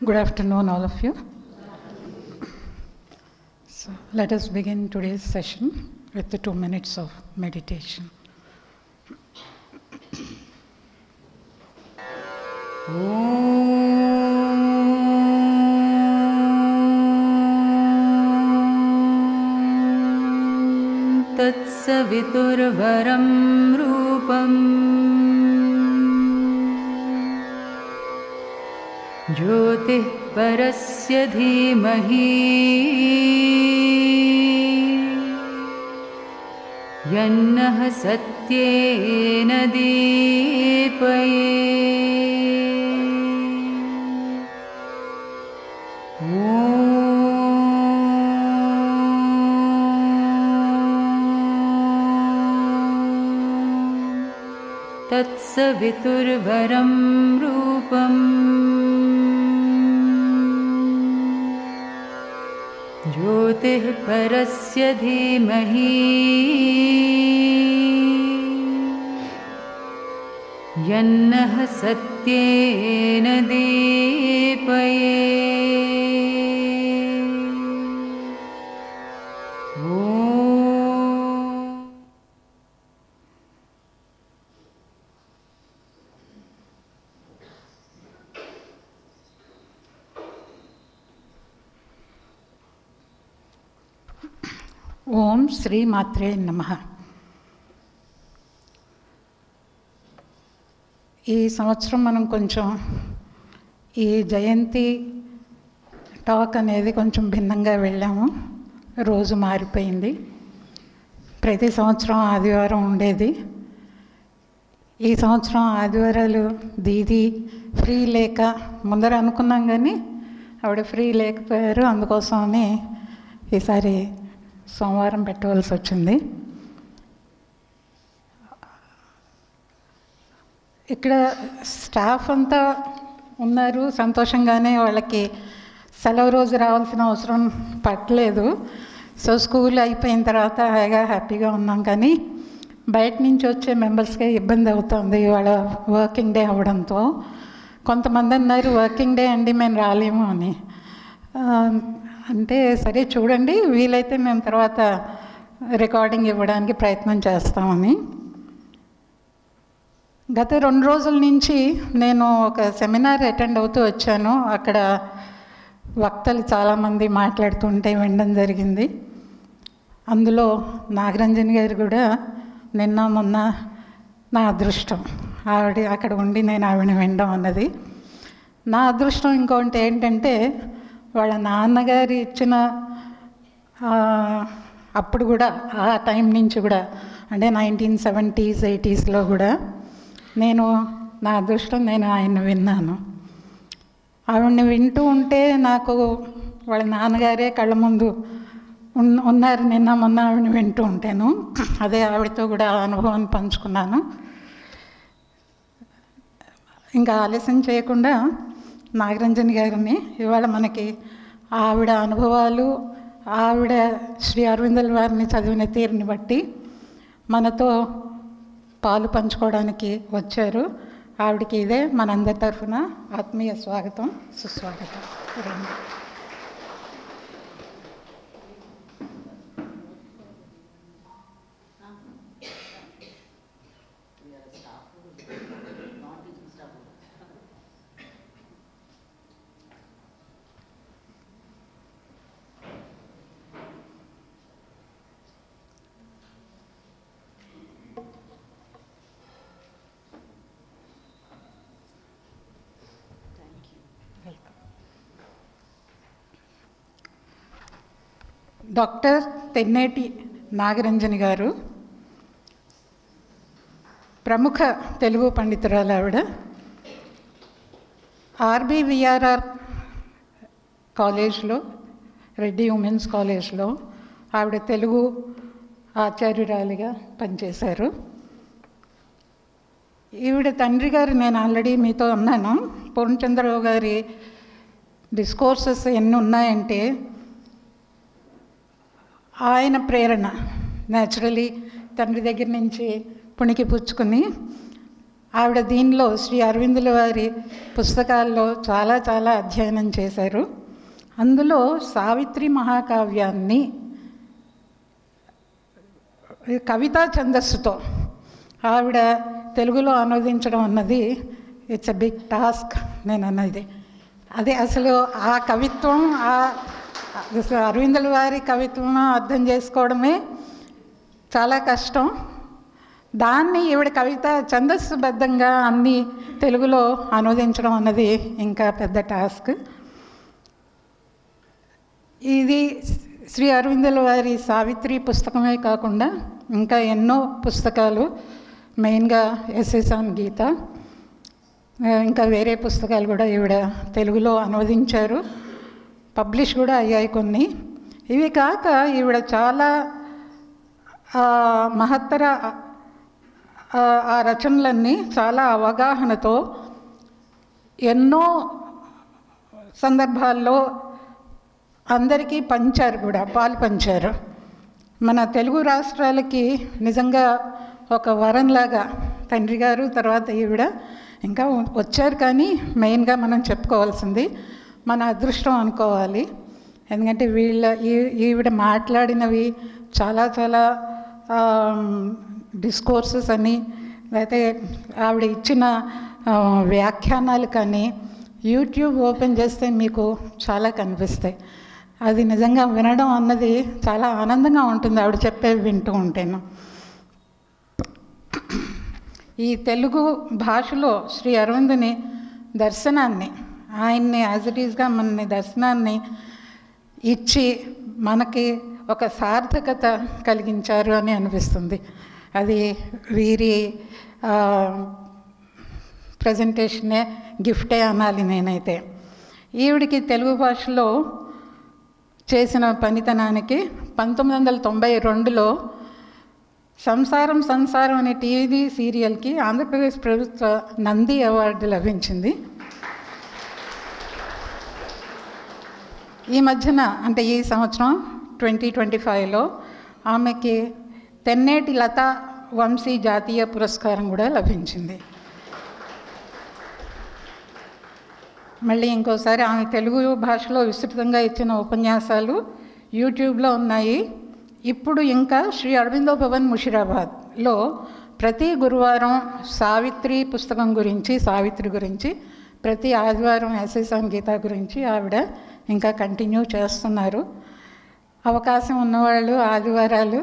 Good afternoon, all of you. So let us begin today's session with the 2 minutes of meditation. तत्सवितुर्वरं रूपं ज्योतिः परस्य धीमहि यन्नः सत्येन दीपयेत्। तत्सवितुर्वरं रूपं ज्योतिः परस्य धीमहि यन्नः सत्येन दीपयेत्। ఓం శ్రీ మాత్రే నమః. ఈ సంవత్సరం మనం కొంచెం ఈ జయంతి టాక్ అనేది కొంచెం భిన్నంగా వెళ్ళాము. రోజు మారిపోయింది. ప్రతి సంవత్సరం ఆదివారం ఉండేది. ఈ సంవత్సరం ఆదివారాలు దీది ఫ్రీ లేక ముందర అనుకున్నాం, కానీ ఆవిడ ఫ్రీ లేకపోయారు. అందుకోసమని ఈసారి సోమవారం పెట్టవలసి వచ్చింది. ఇక్కడ స్టాఫ్ అంతా ఉన్నారు, సంతోషంగానే. వాళ్ళకి సెలవు రోజు రావాల్సిన అవసరం పట్టలేదు. సో స్కూల్ అయిపోయిన తర్వాత హ్యాపీగా ఉన్నాం. కానీ బయట నుంచి వచ్చే మెంబర్స్కే ఇబ్బంది అవుతుంది వాళ్ళ వర్కింగ్ డే అవ్వడంతో. కొంతమంది అన్నారు వర్కింగ్ డే అండి మేము రాలేము అని. అంటే సరే చూడండి, వీలైతే మేము తర్వాత రికార్డింగ్ ఇవ్వడానికి ప్రయత్నం చేస్తామని. గత 2 రోజుల నుంచి నేను ఒక సెమినార్ అటెండ్ అవుతూ వచ్చాను. అక్కడ వక్తలు చాలామంది మాట్లాడుతుంటే వినడం జరిగింది. అందులో నాగరంజన్ గారు కూడా నిన్న మొన్న నా అదృష్టం ఆవిడ అక్కడ ఉండి నేను ఆవిడని వినడం అన్నది నా అదృష్టం. ఇంకొకటి ఏంటంటే వాళ్ళ నాన్నగారు ఇచ్చిన అప్పుడు కూడా ఆ టైం నుంచి కూడా, అంటే 1970s 80sలో కూడా నా అదృష్టం నేను ఆయన్ని విన్నాను. ఆవిడని వింటూ ఉంటే నాకు వాళ్ళ నాన్నగారే కళ్ళ ముందు ఉన్నారు. నిన్న మొన్న ఆవిడని వింటూ ఉంటాను. అదే ఆవిడతో కూడా ఆ అనుభవాన్ని పంచుకున్నాను. ఇంకా ఆలస్యం చేయకుండా నాగరంజన్ గారిని ఇవాళ మనకి ఆవిడ అనుభవాలు, ఆవిడ శ్రీ అరవిందుల వారిని చదివిన తీరుని బట్టి మనతో పాలు పంచుకోవడానికి వచ్చారు. ఆవిడకి ఇదే మనందరి తరఫున ఆత్మీయ స్వాగతం, సుస్వాగతం. డాక్టర్ తెన్నేటి నాగరంజన్ గారు ప్రముఖ తెలుగు పండితురాలు. ఆవిడ ఆర్బీవీఆర్ఆర్ కాలేజ్లో, రెడ్డి ఉమెన్స్ కాలేజ్లో ఆవిడ తెలుగు ఆచార్యురాలిగా పనిచేశారు. ఈవిడ తండ్రి గారు నేను ఆల్రెడీ మీతో అన్నాను. పూర్ణచంద్రరావు గారి డిస్కోర్సెస్ ఎన్ని ఉన్నాయంటే ఆయన ప్రేరణ న్యాచురలీ తండ్రి దగ్గర నుంచి పుణికి పుచ్చుకుని ఆవిడ దీనిలో శ్రీ అరవిందుల వారి పుస్తకాల్లో చాలా చాలా అధ్యయనం చేశారు. అందులో సావిత్రి మహాకావ్యాన్ని కవితా ఛందస్సుతో ఆవిడ తెలుగులో అనువదించడం అన్నది ఇట్స్ ఎ బిగ్ టాస్క్. నేను అన్నది అదే, అసలు ఆ కవిత్వం, అరవిందుల వారి కవిత్వం అర్థం చేసుకోవడమే చాలా కష్టం. దాన్ని ఈవిడ కవిత ఛందస్సుబద్ధంగా అన్ని తెలుగులో అనువదించడం అన్నది ఇంకా పెద్ద టాస్క్. ఇది శ్రీ అరవిందుల వారి సావిత్రి పుస్తకమే కాకుండా ఇంకా ఎన్నో పుస్తకాలు, మెయిన్గా ఎస్ఎస్ ఆన్ గీత, ఇంకా వేరే పుస్తకాలు కూడా ఈవిడ తెలుగులో అనువదించారు, పబ్లిష్ కూడా అయ్యాయి కొన్ని. ఇవి కాక ఈవిడ చాలా మహత్తర ఆ రచనలన్నీ చాలా అవగాహనతో ఎన్నో సందర్భాల్లో అందరికీ పంచారు కూడా, పాలు పంచారు. మన తెలుగు రాష్ట్రాలకి నిజంగా ఒక వరంలాగా తండ్రి గారు, తర్వాత ఈవిడ ఇంకా వచ్చారు. కానీ మెయిన్గా మనం చెప్పుకోవాల్సింది మన అదృష్టం అనుకోవాలి. ఎందుకంటే ఈవిడ మాట్లాడినవి చాలా చాలా డిస్కోర్సెస్ అని, లేకపోతే ఆవిడ ఇచ్చిన వ్యాఖ్యానాలు కానీ యూట్యూబ్ ఓపెన్ చేస్తే మీకు చాలా కనిపిస్తాయి. అది నిజంగా వినడం అన్నది చాలా ఆనందంగా ఉంటుంది ఆవిడ చెప్పేవి వింటూ ఉంటేను. ఈ తెలుగు భాషలో శ్రీ అరవిందుని దర్శనాన్ని, ఆయన్ని యాజ్ ఇట్ ఈస్గా మన దర్శనాన్ని ఇచ్చి మనకి ఒక సార్థకత కలిగించారు అని అనిపిస్తుంది. అది వీరి ప్రజెంటేషనే, గిఫ్టే అనాలి నేనైతే. ఈవిడికి తెలుగు భాషలో చేసిన పనితనానికి 1992లో సంసారం సంసారం అనే టీవీ సీరియల్కి ఆంధ్రప్రదేశ్ ప్రభుత్వ నంది అవార్డు లభించింది. ఈ మధ్యన, అంటే ఈ సంవత్సరం 2025లో ఆమెకి తెన్నేటి లతా వంశీ జాతీయ పురస్కారం కూడా లభించింది. మళ్ళీ ఇంకోసారి ఆమె తెలుగు భాషలో విస్తృతంగా ఇచ్చిన ఉపన్యాసాలు యూట్యూబ్లో ఉన్నాయి. ఇప్పుడు ఇంకా శ్రీ అరవిందో భవన్ ముషిరాబాద్లో ప్రతి గురువారం సావిత్రి పుస్తకం గురించి, సావిత్రి గురించి, ప్రతి ఆదివారం ఎస్ఎస్ ఆన్ గీత గురించి ఆవిడ ఇంకా కంటిన్యూ చేస్తున్నారు. అవకాశం ఉన్నవాళ్ళు ఆదివారాలు,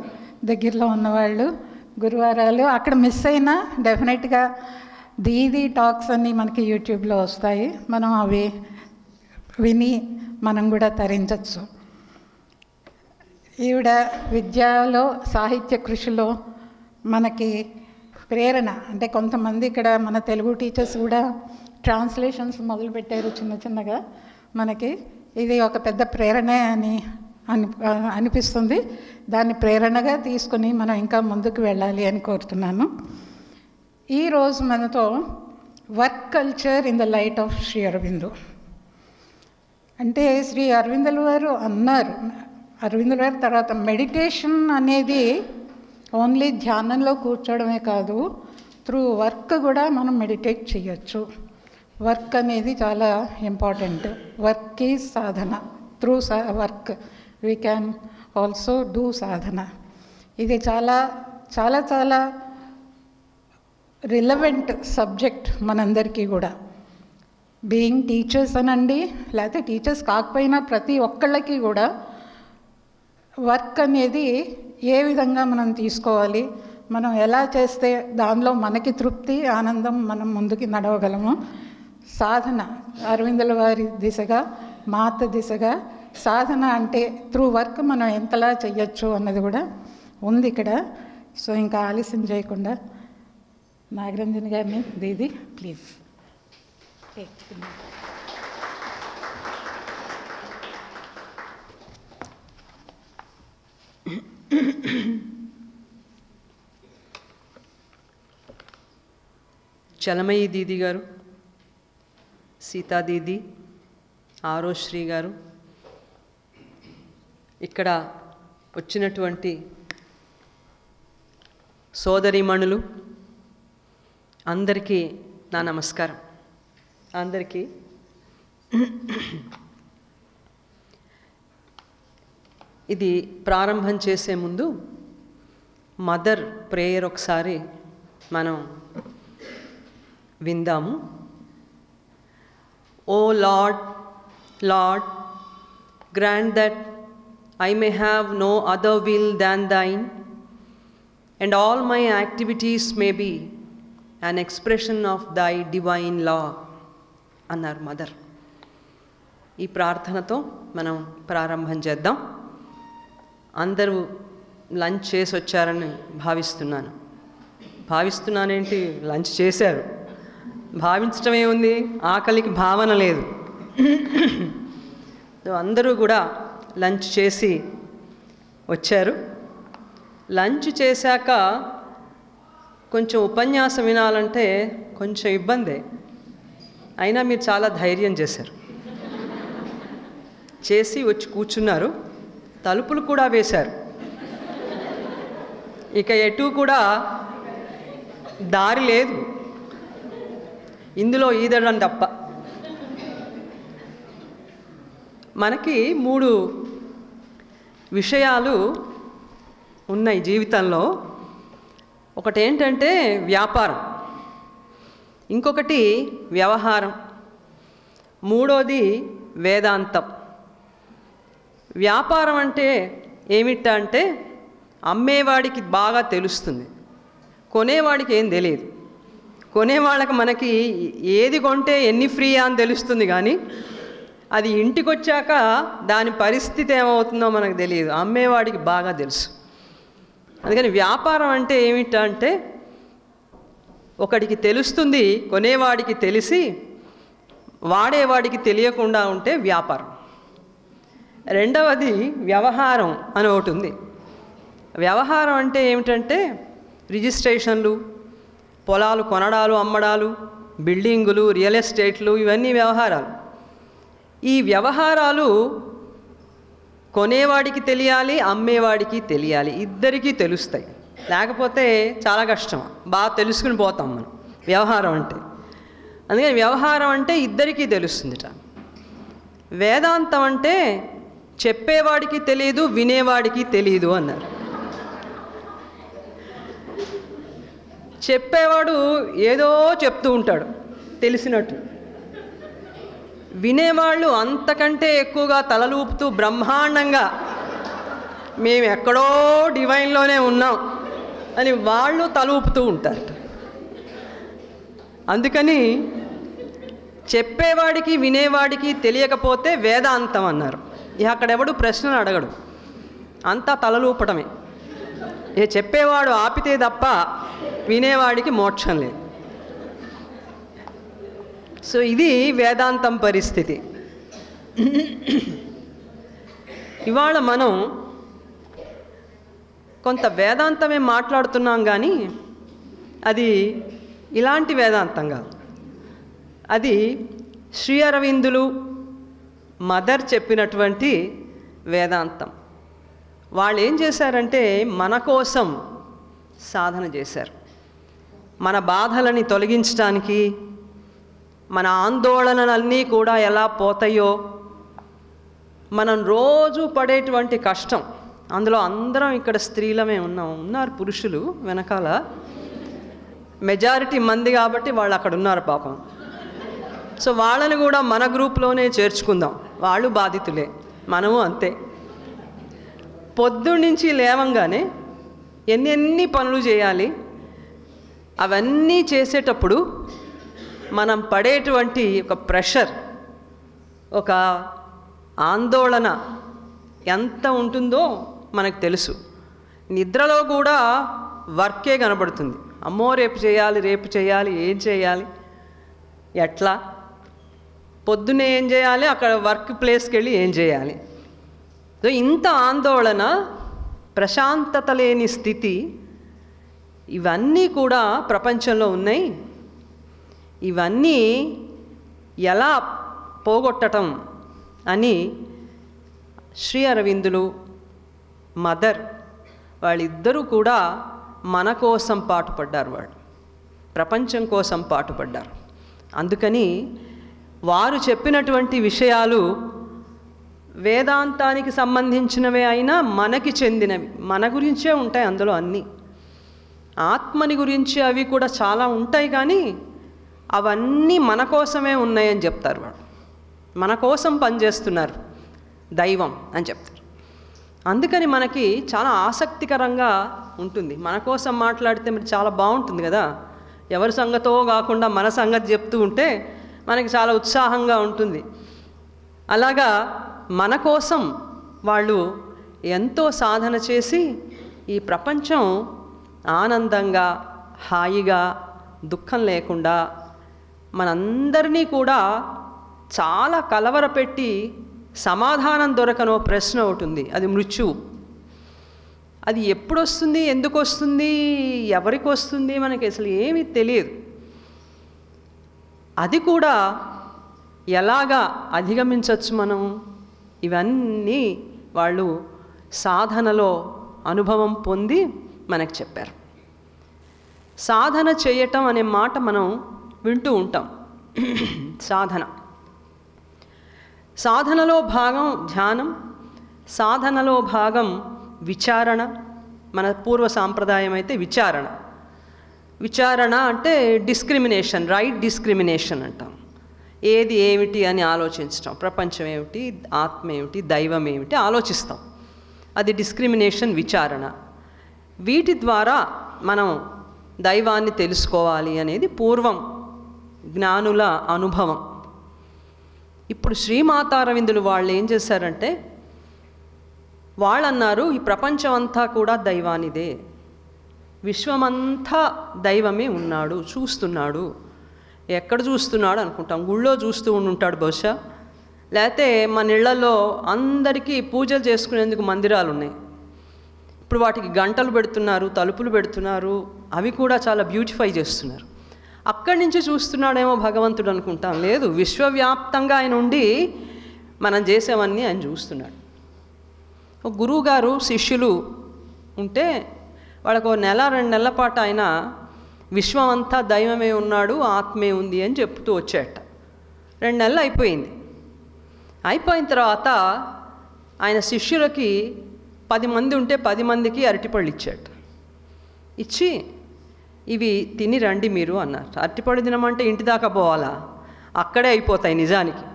దగ్గరలో ఉన్నవాళ్ళు గురువారాలు, అక్కడ మిస్ అయినా డెఫినెట్గా దీది టాక్స్ అన్నీ మనకి యూట్యూబ్లో వస్తాయి. మనం అవి విని మనం కూడా తరించవచ్చు. ఈవిడ విద్యలో, సాహిత్య కృషిలో మనకి ప్రేరణ. అంటే కొంతమంది ఇక్కడ మన తెలుగు టీచర్స్ కూడా ట్రాన్స్లేషన్స్ మొదలుపెట్టారు చిన్న చిన్నగా. మనకి ఇది ఒక పెద్ద ప్రేరణే అని అనిపిస్తుంది. దాన్ని ప్రేరణగా తీసుకుని మనం ఇంకా ముందుకు వెళ్ళాలి అని కోరుతున్నాను. ఈరోజు మనతో work culture in the light of Shri Aurobindo. అంటే శ్రీ అరవిందుల వారు అన్నారు, అరవిందుల వారి తర్వాత మెడిటేషన్ అనేది ఓన్లీ ధ్యానంలో కూర్చోవడమే కాదు, త్రూ వర్క్ కూడా మనం మెడిటేట్ చేయొచ్చు. వర్క్ అనేది చాలా important. Work is sadhana. Through work we can also do sadhana. ఇది చాలా చాలా చాలా రిలవెంట్ సబ్జెక్ట్ మనందరికీ కూడా. బీయింగ్ టీచర్స్ అనండి, లేకపోతే టీచర్స్ కాకపోయినా ప్రతి ఒక్కళ్ళకి కూడా వర్క్ అనేది ఏ విధంగా మనం తీసుకోవాలి, మనం ఎలా చేస్తే దానిలో మనకి తృప్తి, ఆనందం, మనం ముందుకి నడవగలము. సాధన అరవిందుల వారి దిశగా, మాత దిశగా సాధన అంటే త్రూ వర్క్ మనం ఎంతలా చెయ్యొచ్చు అన్నది కూడా ఉంది ఇక్కడ. సో ఇంకా ఆలస్యం చేయకుండా నాగరంజన్ గారిని, దీది ప్లీజ్. చలమయ్యి దీది గారు, సీతా దీది, ఆరోశ్రీ గారు, ఇక్కడ వచ్చినటువంటి సోదరీమణులు, అందరికీ నా నమస్కారం. అందరికీ ఇది ప్రారంభం చేసే ముందు మదర్ ప్రేయర్ ఒకసారి మనం విందాము. O Lord, Lord, grant that I may have no other will than thine, and all my activities may be an expression of thy divine law అన్నారు మదర్. ఈ ప్రార్థనతో మనం ప్రారంభం చేద్దాం. అందరూ లంచ్ చేసి వచ్చారని భావిస్తున్నానేంటి, లంచ్ చేశారు. భావించటమే ఉంది, ఆకలికి భావన లేదు. అందరూ కూడా లంచ్ చేసి వచ్చారు. లంచ్ చేశాక కొంచెం ఉపన్యాసం వినాలంటే కొంచెం ఇబ్బందే. అయినా మీరు చాలా ధైర్యం చేసి వచ్చి కూర్చున్నారు. తలుపులు కూడా వేశారు. ఇక ఎటు కూడా దారి లేదు, ఇందులో ఈదడం తప్ప. మనకి 3 విషయాలు ఉన్నాయి జీవితంలో. ఒకటి ఏంటంటే వ్యాపారం, ఇంకొకటి వ్యవహారం, మూడోది వేదాంతం. వ్యాపారం అంటే ఏమిటంటే అమ్మేవాడికి బాగా తెలుస్తుంది, కొనేవాడికి ఏం తెలియదు. కొనేవాళ్ళకి మనకి ఏది కొంటే ఎన్ని ఫ్రీ అని తెలుస్తుంది, కానీ అది ఇంటికి వచ్చాక దాని పరిస్థితి ఏమవుతుందో మనకు తెలియదు. అమ్మేవాడికి బాగా తెలుసు. అందుకని వ్యాపారం అంటే ఏమిటంటే ఒకడికి తెలుస్తుంది, కొనేవాడికి తెలిసి వాడేవాడికి తెలియకుండా ఉంటే వ్యాపారం. రెండవది వ్యవహారం అని ఒకటి ఉంది. వ్యవహారం అంటే ఏమిటంటే రిజిస్ట్రేషన్లు, పొలాలు కొనడాలు అమ్మడాలు, బిల్డింగులు, రియల్ ఎస్టేట్లు, ఇవన్నీ వ్యవహారాలు. ఈ వ్యవహారాలు కొనేవాడికి తెలియాలి, అమ్మేవాడికి తెలియాలి, ఇద్దరికీ తెలుస్తాయి. లేకపోతే చాలా కష్టం, బాగా తెలుసుకుని పోతాం మనం వ్యవహారం అంటే. అందుకని వ్యవహారం అంటే ఇద్దరికీ తెలుస్తుందిట. వేదాంతం అంటే చెప్పేవాడికి తెలియదు, వినేవాడికి తెలియదు అన్నారు. చెప్పేవాడు ఏదో చెప్తూ ఉంటాడు తెలిసినట్టు, వినేవాళ్ళు అంతకంటే ఎక్కువగా తలలూపుతూ బ్రహ్మాండంగా మేము ఎక్కడో డివైన్లోనే ఉన్నాం అని వాళ్ళు తలూపుతూ ఉంటారు. అందుకని చెప్పేవాడికి వినేవాడికి తెలియకపోతే వేదాంతం అన్నారు. ఇక అక్కడెవడు ప్రశ్నలు అడగడు, అంతా తలలూపటమే. ఇక చెప్పేవాడు ఆపితే తప్ప వినేవాడికి మోక్షం లేదు. సో ఇది వేదాంతం పరిస్థితి. ఇవాళ మనం కొంత వేదాంతమే మాట్లాడుతున్నాం, కానీ అది ఇలాంటి వేదాంతం కాదు. అది శ్రీ అరవిందులు మదర్ చెప్పినటువంటి వేదాంతం. వాళ్ళు ఏం చేశారంటే మన కోసం సాధన చేశారు. మన బాధలని తొలగించడానికి, మన ఆందోళనలన్నీ కూడా ఎలా పోతాయో, మనం రోజు పడేటువంటి కష్టం, అందులో అందరం ఇక్కడ స్త్రీలమే ఉన్నారు పురుషులు వెనకాల మెజారిటీ మంది కాబట్టి వాళ్ళు అక్కడ ఉన్నారు పాపం. సో వాళ్ళని కూడా మన గ్రూప్లోనే చేర్చుకుందాం, వాళ్ళు బాధితులే, మనము అంతే. పొద్దున్నుంచి లేవంగానే ఎన్ని పనులు చేయాలి, అవన్నీ చేసేటప్పుడు మనం పడేటువంటి ఒక ప్రెషర్, ఒక ఆందోళన ఎంత ఉంటుందో మనకు తెలుసు. నిద్రలో కూడా వర్కే కనబడుతుంది. అమ్మో రేపు చేయాలి, ఏం చేయాలి, ఎట్లా, పొద్దున్నే ఏం చేయాలి, అక్కడ వర్క్ ప్లేస్కి వెళ్ళి ఏం చేయాలి. సో ఇంత ఆందోళన, ప్రశాంతత లేని స్థితి, ఇవన్నీ కూడా ప్రపంచంలో ఉన్నాయి. ఇవన్నీ ఎలా పోగొట్టడం అని శ్రీ అరవిందులు మదర్ వాళ్ళిద్దరూ కూడా మన కోసం పాటుపడ్డారు. ప్రపంచం కోసం పాటుపడ్డారు. అందుకని వారు చెప్పినటువంటి విషయాలు వేదాంతానికి సంబంధించినవే అయినా మనకి చెందినవి, మన గురించే ఉంటాయి అందులో అన్నీ. ఆత్మని గురించి అవి కూడా చాలా ఉంటాయి, కానీ అవన్నీ మన కోసమే ఉన్నాయని చెప్తారు. వాడు మన కోసం పనిచేస్తున్నారు దైవం అని చెప్తారు. అందుకని మనకి చాలా ఆసక్తికరంగా ఉంటుంది. మన కోసం మాట్లాడితే మరి చాలా బాగుంటుంది కదా. ఎవరి సంగతో కాకుండా మన సంగతి చెప్తూ ఉంటే మనకి చాలా ఉత్సాహంగా ఉంటుంది. అలాగా మన కోసం వాళ్ళు ఎంతో సాధన చేసి ఈ ప్రపంచం ఆనందంగా, హాయిగా, దుఃఖం లేకుండా మనందరినీ కూడా చాలా కలవరపెట్టి సమాధానం దొరకనో ప్రశ్న ఒకటి ఉంది. అది మృత్యువు. అది ఎప్పుడు వస్తుంది, ఎందుకు వస్తుంది, ఎవరికి వస్తుంది, మనకి అసలు ఏమీ తెలియదు. అది కూడా ఎలాగా అధిగమించవచ్చు మనం, ఇవన్నీ వాళ్ళు సాధనలో అనుభవం పొంది మనకు చెప్పారు. సాధన చేయటం అనే మాట మనం వింటూ ఉంటాం. సాధనలో భాగం ధ్యానం, సాధనలో భాగం విచారణ. మన పూర్వ సాంప్రదాయం అయితే విచారణ అంటే డిస్క్రిమినేషన్, రైట్ డిస్క్రిమినేషన్ అంటాం. ఏది ఏమిటి అని ఆలోచించటం, ప్రపంచం ఏమిటి, ఆత్మ ఏమిటి, దైవం ఏమిటి ఆలోచిస్తాం. అది డిస్క్రిమినేషన్, విచారణ. వీటి ద్వారా మనం దైవాన్ని తెలుసుకోవాలి అనేది పూర్వం జ్ఞానుల అనుభవం. ఇప్పుడు శ్రీమాతారవిందులు వాళ్ళు ఏం చేశారంటే, వాళ్ళన్నారు ఈ ప్రపంచం అంతా కూడా దైవానిదే, విశ్వమంతా దైవమే ఉన్నాడు, చూస్తున్నాడు. ఎక్కడ చూస్తున్నాడు అనుకుంటాం, గుళ్ళో చూస్తూ ఉంటాడు బహుశా, లేకపోతే మన ఇళ్లలో అందరికీ పూజలు చేసుకునేందుకు మందిరాలు ఉన్నాయి. ఇప్పుడు వాటికి గంటలు పెడుతున్నారు, తలుపులు పెడుతున్నారు, అవి కూడా చాలా బ్యూటిఫై చేస్తున్నారు. అక్కడి నుంచి చూస్తున్నాడేమో భగవంతుడు అనుకుంటాం. లేదు, విశ్వవ్యాప్తంగా ఆయన ఉండి మనం చేసేవన్నీ ఆయన చూస్తున్నాడు. ఒక గురువుగారు శిష్యులు ఉంటే వాళ్ళకు 1-2 నెలల పాటు ఆయన విశ్వం అంతా దైవమే ఉన్నాడు, ఆత్మే ఉంది అని చెప్తూ వచ్చాట. 2 నెలలు అయిపోయింది. అయిపోయిన తర్వాత ఆయన శిష్యులకి 10 మంది ఉంటే 10 మందికి అరటిపళ్ళు ఇచ్చాట. ఇచ్చి ఇవి తిని రండి మీరు అన్నారు. అరటిపళ్ళు తినమంటే ఇంటి దాకా పోవాలా, అక్కడే అయిపోతాయి నిజానికి.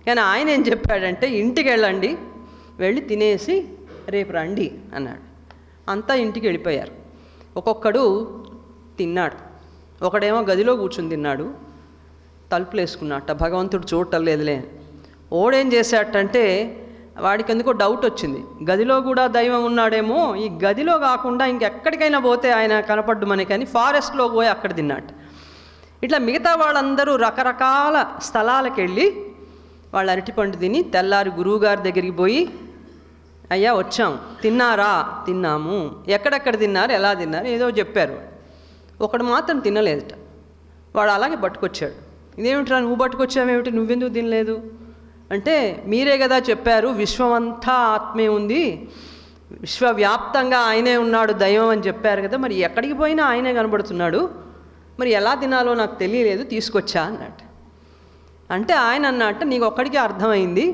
కానీ ఆయన ఏం చెప్పాడంటే, ఇంటికి వెళ్ళండి, వెళ్ళి తినేసి రేపు రండి అన్నాడు. అంతా ఇంటికి వెళ్ళిపోయారు. ఒక్కొక్కడు తిన్నాడు. ఒకడేమో గదిలో కూర్చుని తిన్నాడు, తలుపులు వేసుకున్నట్ట, భగవంతుడు చూడటం లేదులే. ఓడేం చేశాడంటే, వాడికి ఎందుకో డౌట్ వచ్చింది, గదిలో కూడా దైవం ఉన్నాడేమో, ఈ గదిలో కాకుండా ఇంకెక్కడికైనా పోతే ఆయన కనపడ్డు మనకని ఫారెస్ట్లో పోయి అక్కడ తిన్నాడు. ఇట్లా మిగతా వాళ్ళందరూ రకరకాల స్థలాలకు వెళ్ళి వాళ్ళు అరటిపండు తిని తెల్లారి గురువుగారి దగ్గరికి పోయి, అయ్యా వచ్చాం, తిన్నారా? తిన్నాము. ఎక్కడెక్కడ తిన్నారు, ఎలా తిన్నారు, ఏదో చెప్పారు. ఒకడు మాత్రం తినలేదట. వాడు అలాగే పట్టుకొచ్చాడు. ఇదేమిట్రా నువ్వు పట్టుకొచ్చావేమిటి, నువ్వెందుకు తినలేదు అంటే, మీరే కదా చెప్పారు విశ్వమంతా ఆత్మే ఉంది, విశ్వవ్యాప్తంగా ఆయనే ఉన్నాడు దైవం అని చెప్పారు కదా, మరి ఎక్కడికి పోయినా ఆయనే కనబడుతున్నాడు, మరి ఎలా తినాలో నాకు తెలియలేదు, తీసుకొచ్చా అన్నట్టు. అంటే ఆయన అన్నట్టు, నీకు ఒక్కడికే అర్థమైంది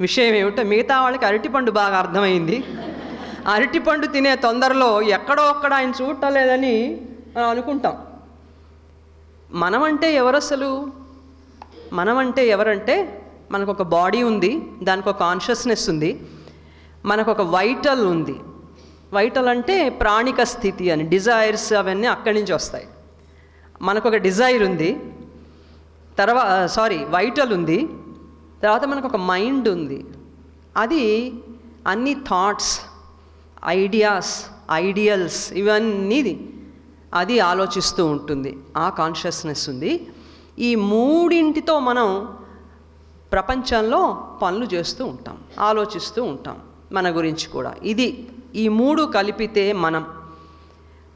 విషయం ఏమిటో, మిగతా వాళ్ళకి అరటిపండు బాగా అర్థమైంది. అరటిపండు తినే తొందరలో ఎక్కడో ఒక్కడ ఆయన చూడటం లేదని మనం అనుకుంటాం. మనమంటే ఎవరు అసలు? మనమంటే ఎవరంటే, మనకు ఒక బాడీ ఉంది, దానికి ఒక కాన్షియస్నెస్ ఉంది, మనకు ఒక వైటల్ ఉంది. వైటల్ అంటే ప్రాణిక స్థితి అని, డిజైర్స్ అవన్నీ అక్కడి నుంచి వస్తాయి. మనకు ఒక డిజైర్ ఉంది, వైటల్ ఉంది, తర్వాత మనకు ఒక మైండ్ ఉంది. అది అన్ని థాట్స్, ఐడియాస్, ఐడియల్స్ ఇవన్నీ అది ఆలోచిస్తూ ఉంటుంది. ఆ కాన్షియస్నెస్ ఉంది. ఈ మూడింటితో మనం ప్రపంచంలో పనులు చేస్తూ ఉంటాం, ఆలోచిస్తూ ఉంటాం మన గురించి కూడా. ఇది ఈ మూడు కలిపితే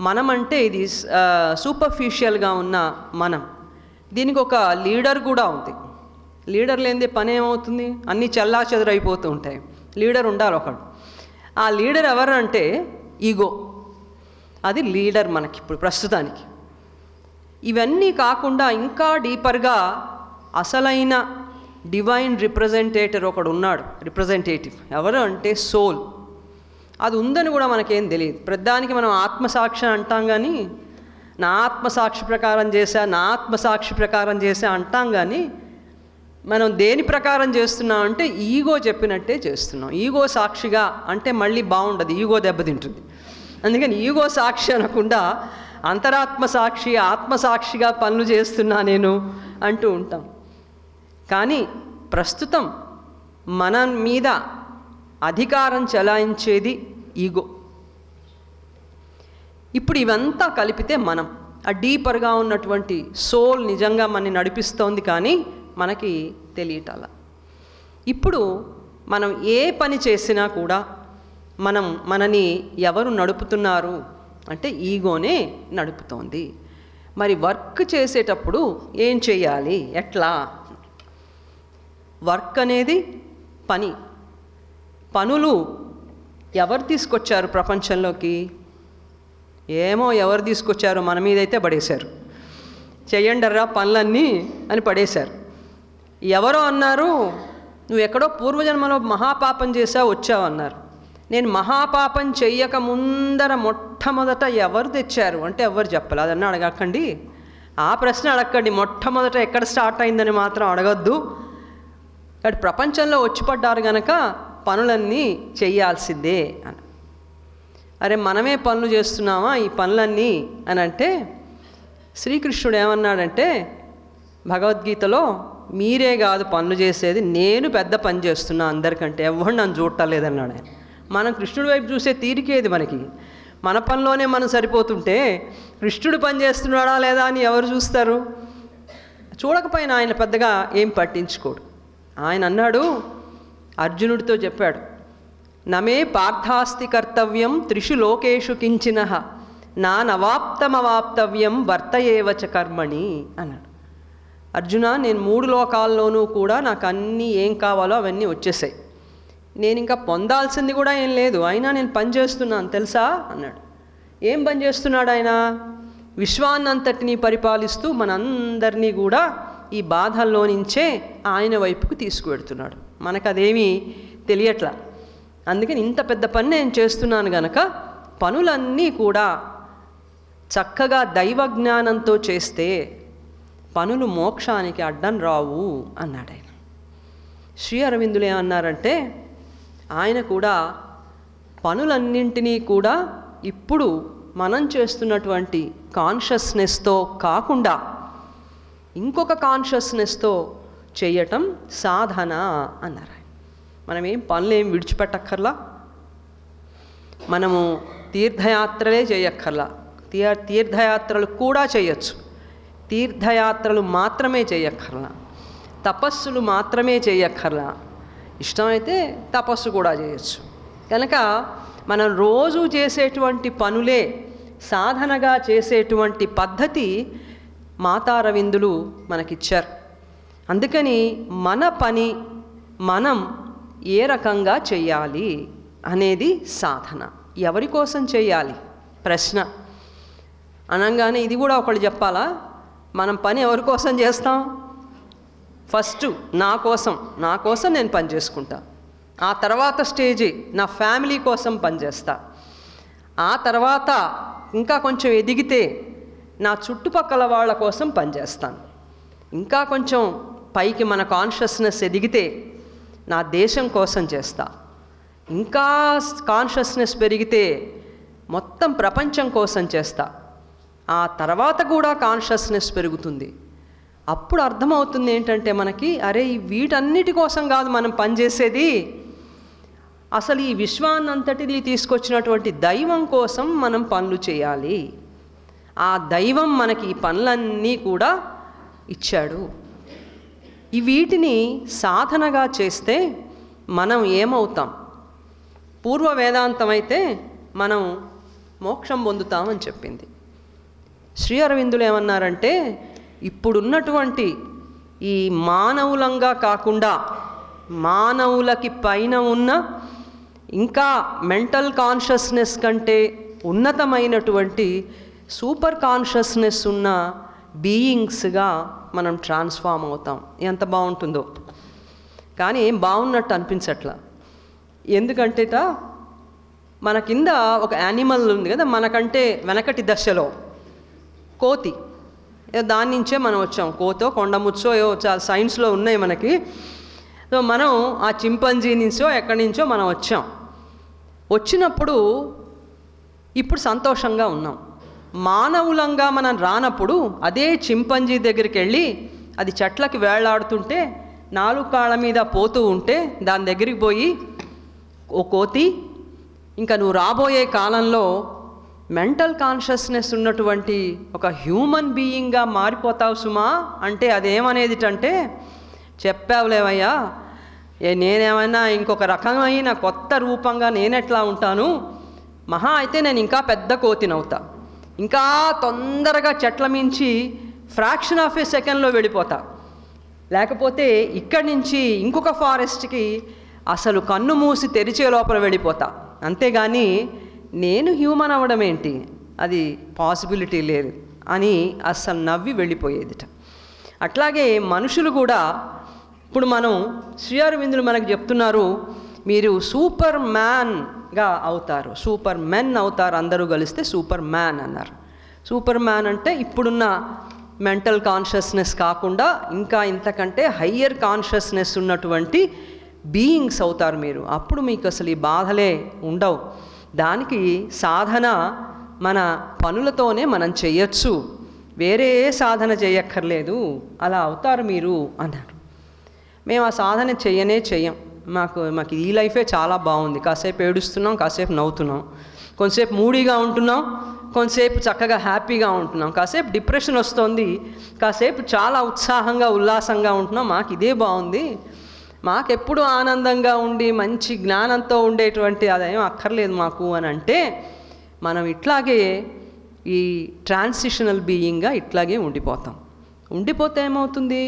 మనం అంటే ఇది సూపర్ఫిషియల్గా ఉన్న మనం. దీనికి ఒక లీడర్ కూడా ఉంది. లీడర్ లేనిదే పని ఏమవుతుంది, అన్నీ చెల్లా చెదరైపోతూ ఉంటాయి. లీడర్ ఉండాలి ఒకడు. ఆ లీడర్ ఎవరు అంటే ఈగో. అది లీడర్ మనకి ఇప్పుడు ప్రస్తుతానికి. ఇవన్నీ కాకుండా ఇంకా డీపర్గా అసలైన డివైన్ రిప్రజెంటేటివ్ ఎవరు అంటే సోల్. అది ఉందని కూడా మనకేం తెలియదు. ప్రతిదానికి మనం ఆత్మసాక్షి అంటాం కానీ, నా ఆత్మసాక్షి ప్రకారం చేశా అంటాం కానీ, మనం దేని ప్రకారం చేస్తున్నాం అంటే ఈగో చెప్పినట్టే చేస్తున్నాం. ఈగో సాక్షిగా అంటే మళ్ళీ బాగుండదు, ఈగో దెబ్బతింటుంది. అందుకని ఈగో సాక్షి అనకుండా అంతరాత్మ సాక్షి, ఆత్మసాక్షిగా పనులు చేస్తున్నా నేను అంటూ ఉంటాం. కానీ ప్రస్తుతం మన మీద అధికారం చెలాయించేది ఈగో. ఇప్పుడు ఇవంతా కలిపితే మనం ఆ డీపర్గా ఉన్నటువంటి సోల్ నిజంగా మనని నడిపిస్తోంది, కానీ మనకి తెలియటలా. ఇప్పుడు మనం ఏ పని చేసినా కూడా మనని ఎవరు నడుపుతున్నారు అంటే ఈగోనే నడుపుతోంది. మరి వర్క్ చేసేటప్పుడు ఏం చేయాలి, ఎట్లా? వర్క్ అనేది పనులు ఎవరు తీసుకొచ్చారు ప్రపంచంలోకి? ఏమో ఎవరు తీసుకొచ్చారో మన మీదైతే పడేశారు. చెయ్యండర్రా పనులన్నీ అని పడేశారు. ఎవరో అన్నారు, నువ్వు ఎక్కడో పూర్వజన్మలో మహాపాపం చేసావు వచ్చావు అన్నారు. నేను మహాపాపం చెయ్యక ముందర మొట్టమొదట ఎవరు తెచ్చారు అంటే ఎవరు చెప్పాలి. అదన్నా అడగకండి, ఆ ప్రశ్న అడగండి. మొట్టమొదట ఎక్కడ స్టార్ట్ అయిందని మాత్రం అడగద్దు. అటు ప్రపంచంలో వచ్చి పడ్డారు కనుక పనులన్నీ చెయ్యాల్సిందే అని. అరే మనమే పనులు చేస్తున్నామా ఈ పనులన్నీ అని అంటే, శ్రీకృష్ణుడు ఏమన్నాడంటే భగవద్గీతలో, మీరే కాదు పనులు చేసేది, నేను పెద్ద పని చేస్తున్నా అందరికంటే, ఎవరు నన్ను చూడలేదన్నాడు ఆయన. మనం కృష్ణుడి వైపు చూసే తీరికేది మనకి. మన పనిలోనే మనం సరిపోతుంటే కృష్ణుడు పని చేస్తున్నాడా లేదా అని ఎవరు చూస్తారు? చూడకపోయినా ఆయన పెద్దగా ఏం పట్టించుకోడు. ఆయన అన్నాడు, అర్జునుడితో చెప్పాడు, నమే పార్థాస్తి కర్తవ్యం త్రిషు లోకేషు కించినః నా నవాప్తమవాప్తవ్యం వర్తయేవచ కర్మణి అన్నాడు. అర్జున, నేను 3 లోకాల్లోనూ కూడా నాకు అన్నీ ఏం కావాలో అవన్నీ వచ్చేసాయి. నేను ఇంకా పొందాల్సింది కూడా ఏం లేదు, అయినా నేను పని చేస్తున్నాను తెలుసా అన్నాడు. ఏం పని చేస్తున్నాడు ఆయన? విశ్వాన్నంతటినీ పరిపాలిస్తూ మనందరినీ కూడా ఈ బాధల్లో నుంచే ఆయన వైపుకు తీసుకువెడుతున్నాడు. మనకు అదేమీ తెలియట్లా. అందుకని ఇంత పెద్ద పని నేను చేస్తున్నాను గనక పనులన్నీ కూడా చక్కగా దైవజ్ఞానంతో చేస్తే పనులు మోక్షానికి అడ్డం రావు అన్నాడు ఆయన. శ్రీ అరవిందులు ఏమన్నారంటే, ఆయన కూడా పనులన్నింటినీ కూడా ఇప్పుడు మనం చేస్తున్నటువంటి కాన్షియస్నెస్తో కాకుండా ఇంకొక కాన్షియస్నెస్తో చేయటం సాధన అన్నారు. మనమేం పనులేం విడిచిపెట్టక్కర్లా, మనము తీర్థయాత్రలే చేయక్కర్లా, తీర్థయాత్రలు కూడా చేయొచ్చు, తీర్థయాత్రలు మాత్రమే చేయక్కర్లా, తపస్సులు మాత్రమే చేయక్కర్లా, ఇష్టమైతే తపస్సు కూడా చేయొచ్చు. కనుక మనం రోజు చేసేటువంటి పనులే సాధనగా చేసేటువంటి పద్ధతి మాతారవిందులు మనకిచ్చారు. అందుకని మన పని మనం ఏ రకంగా చెయ్యాలి అనేది సాధన. ఎవరి కోసం చేయాలి ప్రశ్న అనగానే ఇది కూడా ఒకళ్ళు చెప్పాలా? మనం పని ఎవరి కోసం చేస్తాం? ఫస్ట్ నా కోసం నేను పని చేసుకుంటా. ఆ తర్వాత స్టేజీ నా ఫ్యామిలీ కోసం పనిచేస్తా. ఆ తర్వాత ఇంకా కొంచెం ఎదిగితే నా చుట్టుపక్కల వాళ్ళ కోసం పనిచేస్తాను. ఇంకా కొంచెం పైకి మన కాన్షియస్నెస్ ఎదిగితే నా దేశం కోసం చేస్తా. ఇంకా కాన్షియస్నెస్ పెరిగితే మొత్తం ప్రపంచం కోసం చేస్తా. ఆ తర్వాత కూడా కాన్షియస్నెస్ పెరుగుతుంది. అప్పుడు అర్థమవుతుంది ఏంటంటే మనకి, అరే వీటన్నిటి కోసం కాదు మనం పనిచేసేది, అసలు ఈ విశ్వాన్నంతటిది తీసుకొచ్చినటువంటి దైవం కోసం మనం పనులు చేయాలి. ఆ దైవం మనకి ఈ పనులన్నీ కూడా ఇచ్చాడు. వీటిని సాధనగా చేస్తే మనం ఏమవుతాం? పూర్వ వేదాంతం అయితే మనం మోక్షం పొందుతామని చెప్పింది. శ్రీ అరవిందులు ఏమన్నారంటే, ఇప్పుడున్నటువంటి ఈ మానవులంగా కాకుండా మానవులకి పైన ఉన్న ఇంకా మెంటల్ కాన్షియస్నెస్ కంటే ఉన్నతమైనటువంటి సూపర్ కాన్షియస్నెస్ ఉన్న బీయింగ్స్గా మనం ట్రాన్స్ఫార్మ్ అవుతాం. ఎంత బాగుంటుందో. కానీ ఏం బాగున్నట్టు అనిపించట్లా. ఎందుకంటేట మన కింద ఒక యానిమల్ ఉంది కదా, మనకంటే వెనకటి దశలో కోతి, దాని నుంచే మనం వచ్చాం. కోతో కొండముచ్చో ఏవో చాలా సైన్స్లో ఉన్నాయి మనకి. సో మనం ఆ చింపాంజీ నుంచో ఎక్కడి నుంచో మనం వచ్చాం. వచ్చినప్పుడు ఇప్పుడు సంతోషంగా ఉన్నాం. మానవులంగా మనం రానప్పుడు అదే చింపాంజీ దగ్గరికి వెళ్ళి అది చెట్లకి వేళ్లాడుతుంటే 4 కాళ్ళ మీద పోతూ ఉంటే దాని దగ్గరికి పోయి, ఓ కోతి, ఇంకా నువ్వు రాబోయే కాలంలో మెంటల్ కాన్షియస్నెస్ ఉన్నటువంటి ఒక హ్యూమన్ బీయింగ్గా మారిపోతావు సుమా అంటే అదేమనేదిటంటే, చెప్పావులేవయ్యా, నేనేమైనా ఇంకొక రకమైన కొత్త రూపంగా నేనెట్లా ఉంటాను, మహా అయితే నేను ఇంకా పెద్ద కోతినవుతా, ఇంకా తొందరగా చెట్ల మించి ఫ్రాక్షన్ ఆఫ్ ఏ సెకండ్లో వెళ్ళిపోతా, లేకపోతే ఇక్కడి నుంచి ఇంకొక ఫారెస్ట్కి అసలు కన్ను మూసి తెరిచే లోపల వెళ్ళిపోతా, అంతేగాని నేను హ్యూమన్ అవ్వడం ఏంటి, అది పాసిబిలిటీ లేదు అని అస్సలు నవ్వి వెళ్ళిపోయేదిట. అట్లాగే మనుషులు కూడా ఇప్పుడు మనం శ్రీ అరవిందులు మనకు చెప్తున్నారు, మీరు సూపర్ మ్యాన్గా అవుతారు, సూపర్ మెన్ అవుతారు, అందరూ కలిస్తే సూపర్ మ్యాన్ అన్నారు. సూపర్ మ్యాన్ అంటే ఇప్పుడున్న మెంటల్ కాన్షియస్నెస్ కాకుండా ఇంకా ఇంతకంటే హయ్యర్ కాన్షియస్నెస్ ఉన్నటువంటి బీయింగ్స్ అవుతారు మీరు. అప్పుడు మీకు అసలు ఈ బాధలే ఉండవు. దానికి సాధన మన పనులతోనే మనం చెయ్యొచ్చు, వేరే సాధన చేయక్కర్లేదు, అలా అవుతారు మీరు అన్నారు. మేము ఆ సాధన చెయ్యం. మాకు ఈ లైఫే చాలా బాగుంది. కాసేపు ఏడుస్తున్నాం, కాసేపు నవ్వుతున్నాం, కొంతసేపు మూడీగా ఉంటున్నాం, కొంతసేపు చక్కగా హ్యాపీగా ఉంటున్నాం, కాసేపు డిప్రెషన్ వస్తుంది, కాసేపు చాలా ఉత్సాహంగా ఉల్లాసంగా ఉంటున్నాం. మాకు ఇదే బాగుంది, మాకెప్పుడు ఆనందంగా ఉండి మంచి జ్ఞానంతో ఉండేటువంటి అదేం అక్కర్లేదు మాకు అని అంటే, మనం ఇట్లాగే ఈ ట్రాన్సిషనల్ బీయింగ్గా ఇట్లాగే ఉండిపోతాం. ఉండిపోతే ఏమవుతుంది,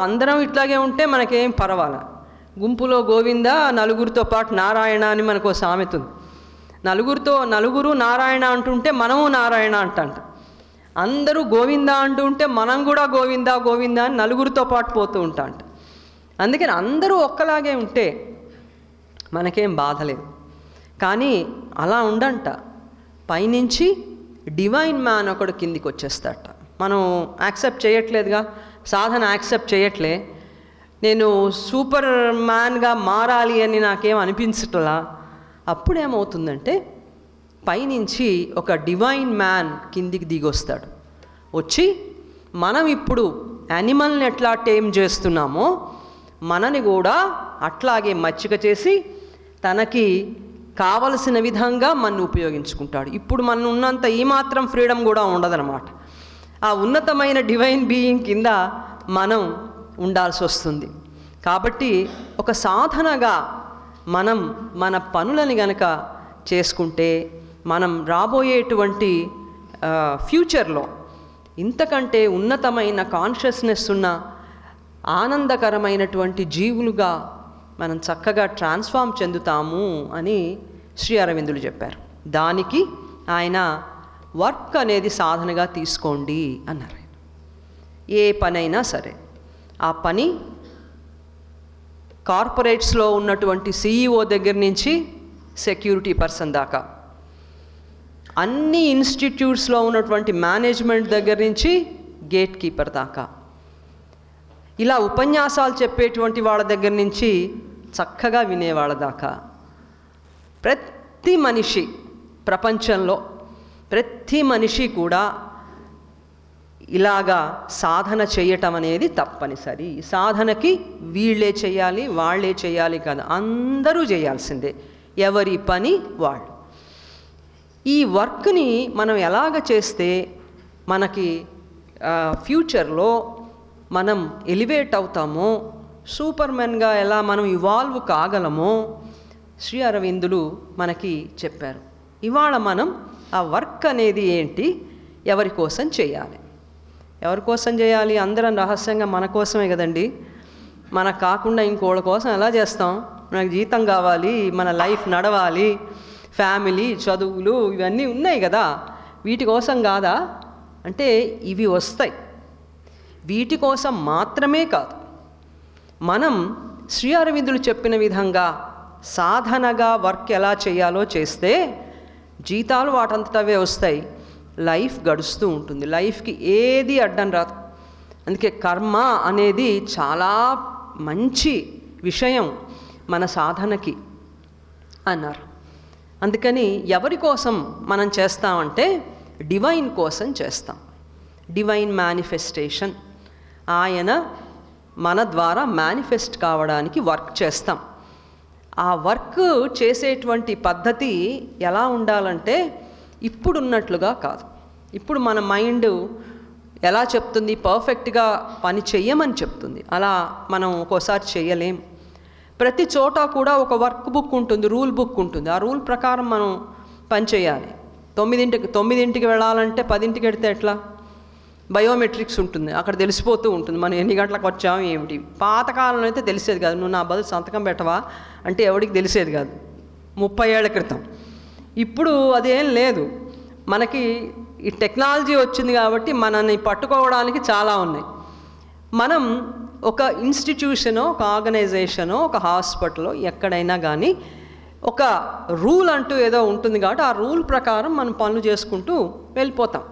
అందరం ఇట్లాగే ఉంటే మనకేం పర్వాలా. గుంపులో గోవింద, నలుగురితో పాటు నారాయణ అని మనకు సామెత ఉంది. నలుగురు నారాయణ అంటుంటే మనము నారాయణ అంటంట. అందరూ గోవింద అంటుంటే మనం కూడా గోవింద గోవింద అని నలుగురితో పాటు పోతూ ఉంటాంట. అందుకని అందరూ ఒక్కలాగే ఉంటే మనకేం బాధ లేదు. కానీ అలా ఉండంట, పైనుంచి డివైన్ మ్యాన్ ఒకడు కిందికి వచ్చేస్తాట. మనం యాక్సెప్ట్ చేయట్లేదుగా, సాధన యాక్సెప్ట్ చేయట్లే. నేను సూపర్ మ్యాన్గా మారాలి అని నాకేం అనిపించట్లా. అప్పుడేమవుతుందంటే పైనుంచి ఒక డివైన్ మ్యాన్ కిందికి దిగొస్తాడు. వచ్చి మనం ఇప్పుడు యానిమల్ని ఎట్లా టేమ్ చేస్తున్నామో మనని కూడా అట్లాగే మచ్చిక చేసి తనకి కావలసిన విధంగా మనను ఉపయోగించుకుంటాడు. ఇప్పుడు మనం ఉన్నంత ఈమాత్రం ఫ్రీడమ్ కూడా ఉండదన్నమాట. ఆ ఉన్నతమైన డివైన్ బీయింగ్ కింద మనం ఉండాల్సి వస్తుంది. కాబట్టి ఒక సాధనగా మనం మన పనులని గనక చేసుకుంటే మనం రాబోయేటువంటి ఫ్యూచర్లో ఇంతకంటే ఉన్నతమైన కాన్షియస్నెస్ ఉన్న ఆనందకరమైనటువంటి జీవులుగా మనం చక్కగా ట్రాన్స్ఫార్మ్ చెందుతాము అని శ్రీ అరవిందులు చెప్పారు. దానికి ఆయన వర్క్ అనేది సాధనగా తీసుకోండి అన్నారు. ఏ పనైనా సరే, ఆ పని కార్పొరేట్స్లో ఉన్నటువంటి CEO దగ్గర నుంచి సెక్యూరిటీ పర్సన్ దాకా, అన్ని ఇన్స్టిట్యూట్స్లో ఉన్నటువంటి మేనేజ్మెంట్ దగ్గర నుంచి గేట్ కీపర్ దాకా, ఇలా ఉపన్యాసాలు చెప్పేటువంటి వాళ్ళ దగ్గర నుంచి చక్కగా వినేవాళ్ళ దాకా, ప్రతి మనిషి, ప్రపంచంలో ప్రతి మనిషి కూడా ఇలాగా సాధన చేయటం అనేది తప్పనిసరి. సాధనకి వీళ్ళే చేయాలి, వాళ్ళే చేయాలి కాదు, అందరూ చేయాల్సిందే, ఎవరి పని వాళ్ళు. ఈ వర్క్ని మనం ఎలాగ చేస్తే మనకి ఫ్యూచర్లో మనం ఎలివేట్ అవుతామో, సూపర్ మెన్గా ఎలా మనం ఇవాల్వ్ కాగలమో శ్రీ అరవిందులు మనకి చెప్పారు. ఇవాళ మనం ఆ వర్క్ అనేది ఏంటి, ఎవరి కోసం చేయాలి, ఎవరి కోసం చేయాలి? అందరం రహస్యంగా మన కోసమే కదండి. మనకు కాకుండా ఇంకోళ్ళ కోసం ఎలా చేస్తాం? మనకు జీతం కావాలి, మన లైఫ్ నడవాలి, ఫ్యామిలీ, చదువులు ఇవన్నీ ఉన్నాయి కదా, వీటి కోసం కాదా అంటే ఇవి వస్తాయి. వీటి కోసం మాత్రమే కాదు, మనం శ్రీ అరవిందులు చెప్పిన విధంగా సాధనగా వర్క్ ఎలా చేయాలో చేస్తే జీతాలు వాటంతటవే వస్తాయి, లైఫ్ గడుస్తూ ఉంటుంది, లైఫ్కి ఏది అడ్డం రాదు. అందుకే కర్మ అనేది చాలా మంచి విషయం మన సాధనకి అన్నారు. అందుకని ఎవరి కోసం మనం చేస్తామంటే డివైన్ కోసం చేస్తాం. డివైన్ మేనిఫెస్టేషన్, ఆయన మన ద్వారా మేనిఫెస్ట్ కావడానికి వర్క్ చేస్తాం. ఆ వర్క్ చేసేటువంటి పద్ధతి ఎలా ఉండాలంటే ఇప్పుడున్నట్లుగా కాదు. ఇప్పుడు మన మైండ్ ఎలా చెప్తుంది, పర్ఫెక్ట్గా పని చెయ్యమని చెప్తుంది. అలా మనం ఒక్కోసారి చేయలేం. ప్రతి చోట కూడా ఒక వర్క్ బుక్ ఉంటుంది, రూల్ బుక్ ఉంటుంది. ఆ రూల్ ప్రకారం మనం పని చేయాలి. 9ంటికి వెళ్ళాలంటే 10ంటికి వెడితే ఎట్లా? బయోమెట్రిక్స్ ఉంటుంది, అక్కడ తెలిసిపోతూ ఉంటుంది మనం ఎన్ని గంటలకు వచ్చాము ఏమిటి. పాతకాలంలో అయితే తెలిసేది కాదు. నువ్వు నా బదులు సంతకం పెట్టవా అంటే ఎవరికి తెలిసేది కాదు 30 ఏళ్ల క్రితం. ఇప్పుడు అదేం లేదు. మనకి ఈ టెక్నాలజీ వచ్చింది కాబట్టి మనల్ని పట్టుకోవడానికి చాలా ఉన్నాయి. మనం ఒక ఇన్స్టిట్యూషనో, ఒక ఆర్గనైజేషనో, ఒక హాస్పిటల్లో ఎక్కడైనా కానీ ఒక రూల్ అంటూ ఏదో ఉంటుంది కాబట్టి ఆ రూల్ ప్రకారం మనం పనులు చేసుకుంటూ వెళ్ళిపోతాం.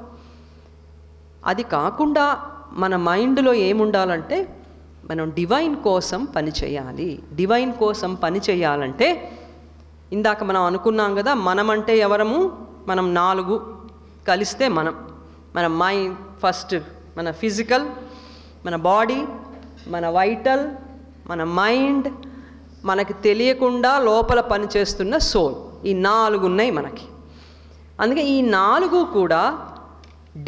అది కాకుండా మన మైండ్లో ఏముండాలంటే మనం డివైన్ కోసం పని చేయాలి. డివైన్ కోసం పని చేయాలంటే ఇందాక మనం అనుకున్నాం కదా, మనం అంటే ఎవరము? మనం 4 కలిస్తే మన మైండ్ ఫస్ట్, మన ఫిజికల్, మన బాడీ, మన వైటల్, మన మైండ్, మనకి తెలియకుండా లోపల పనిచేస్తున్న సోల్. ఈ 4 ఉన్నాయి మనకి. అందుకే ఈ 4 కూడా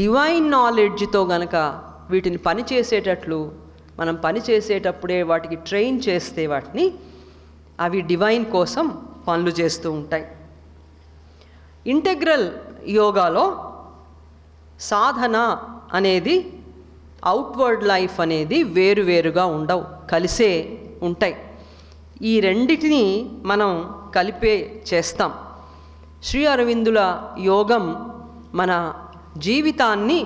డివైన్ నాలెడ్జ్తో గనక వీటిని పని చేసేటట్లు మనం పని చేసేటప్పుడే వాటికి ట్రైన్ చేస్తే వాటిని అవి డివైన్ కోసం పనులు చేస్తూ ఉంటాయి. ఇంటెగ్రల్ యోగాలో సాధన అనేది, అవుట్వర్డ్ లైఫ్ అనేది వేరువేరుగా ఉండవు, కలిసే ఉంటాయి. ఈ రెండిటిని మనం కలిపే చేస్తాం. శ్రీ అరవిందుల యోగం మన జీవితాన్ని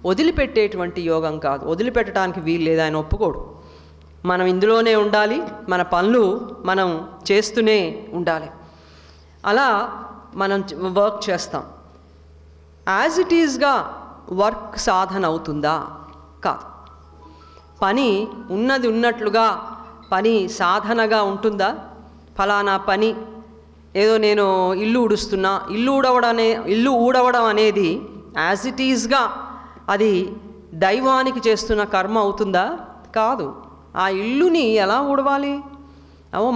వదిలిపెట్టేటువంటి యోగం కాదు. వదిలిపెట్టడానికి వీలు లేదు, ఆయన ఒప్పుకోడు. మనం ఇందులోనే ఉండాలి, మన పనులు మనం చేస్తూనే ఉండాలి. అలా మనం వర్క్ చేస్తాం. యాజ్ ఇట్ ఈజ్గా వర్క్ సాధన అవుతుందా? కాదు. పని ఉన్నది ఉన్నట్లుగా పని సాధనగా ఉంటుందా? ఫలానా పని ఏదో నేను ఇల్లు ఊడుస్తున్నా, ఇల్లు ఊడవడం అనేది యాజ్ ఇట్ ఈజ్గా అది దైవానికి చేస్తున్న కర్మ అవుతుందా? కాదు. ఆ ఇల్లుని ఎలా ఊడవాలి?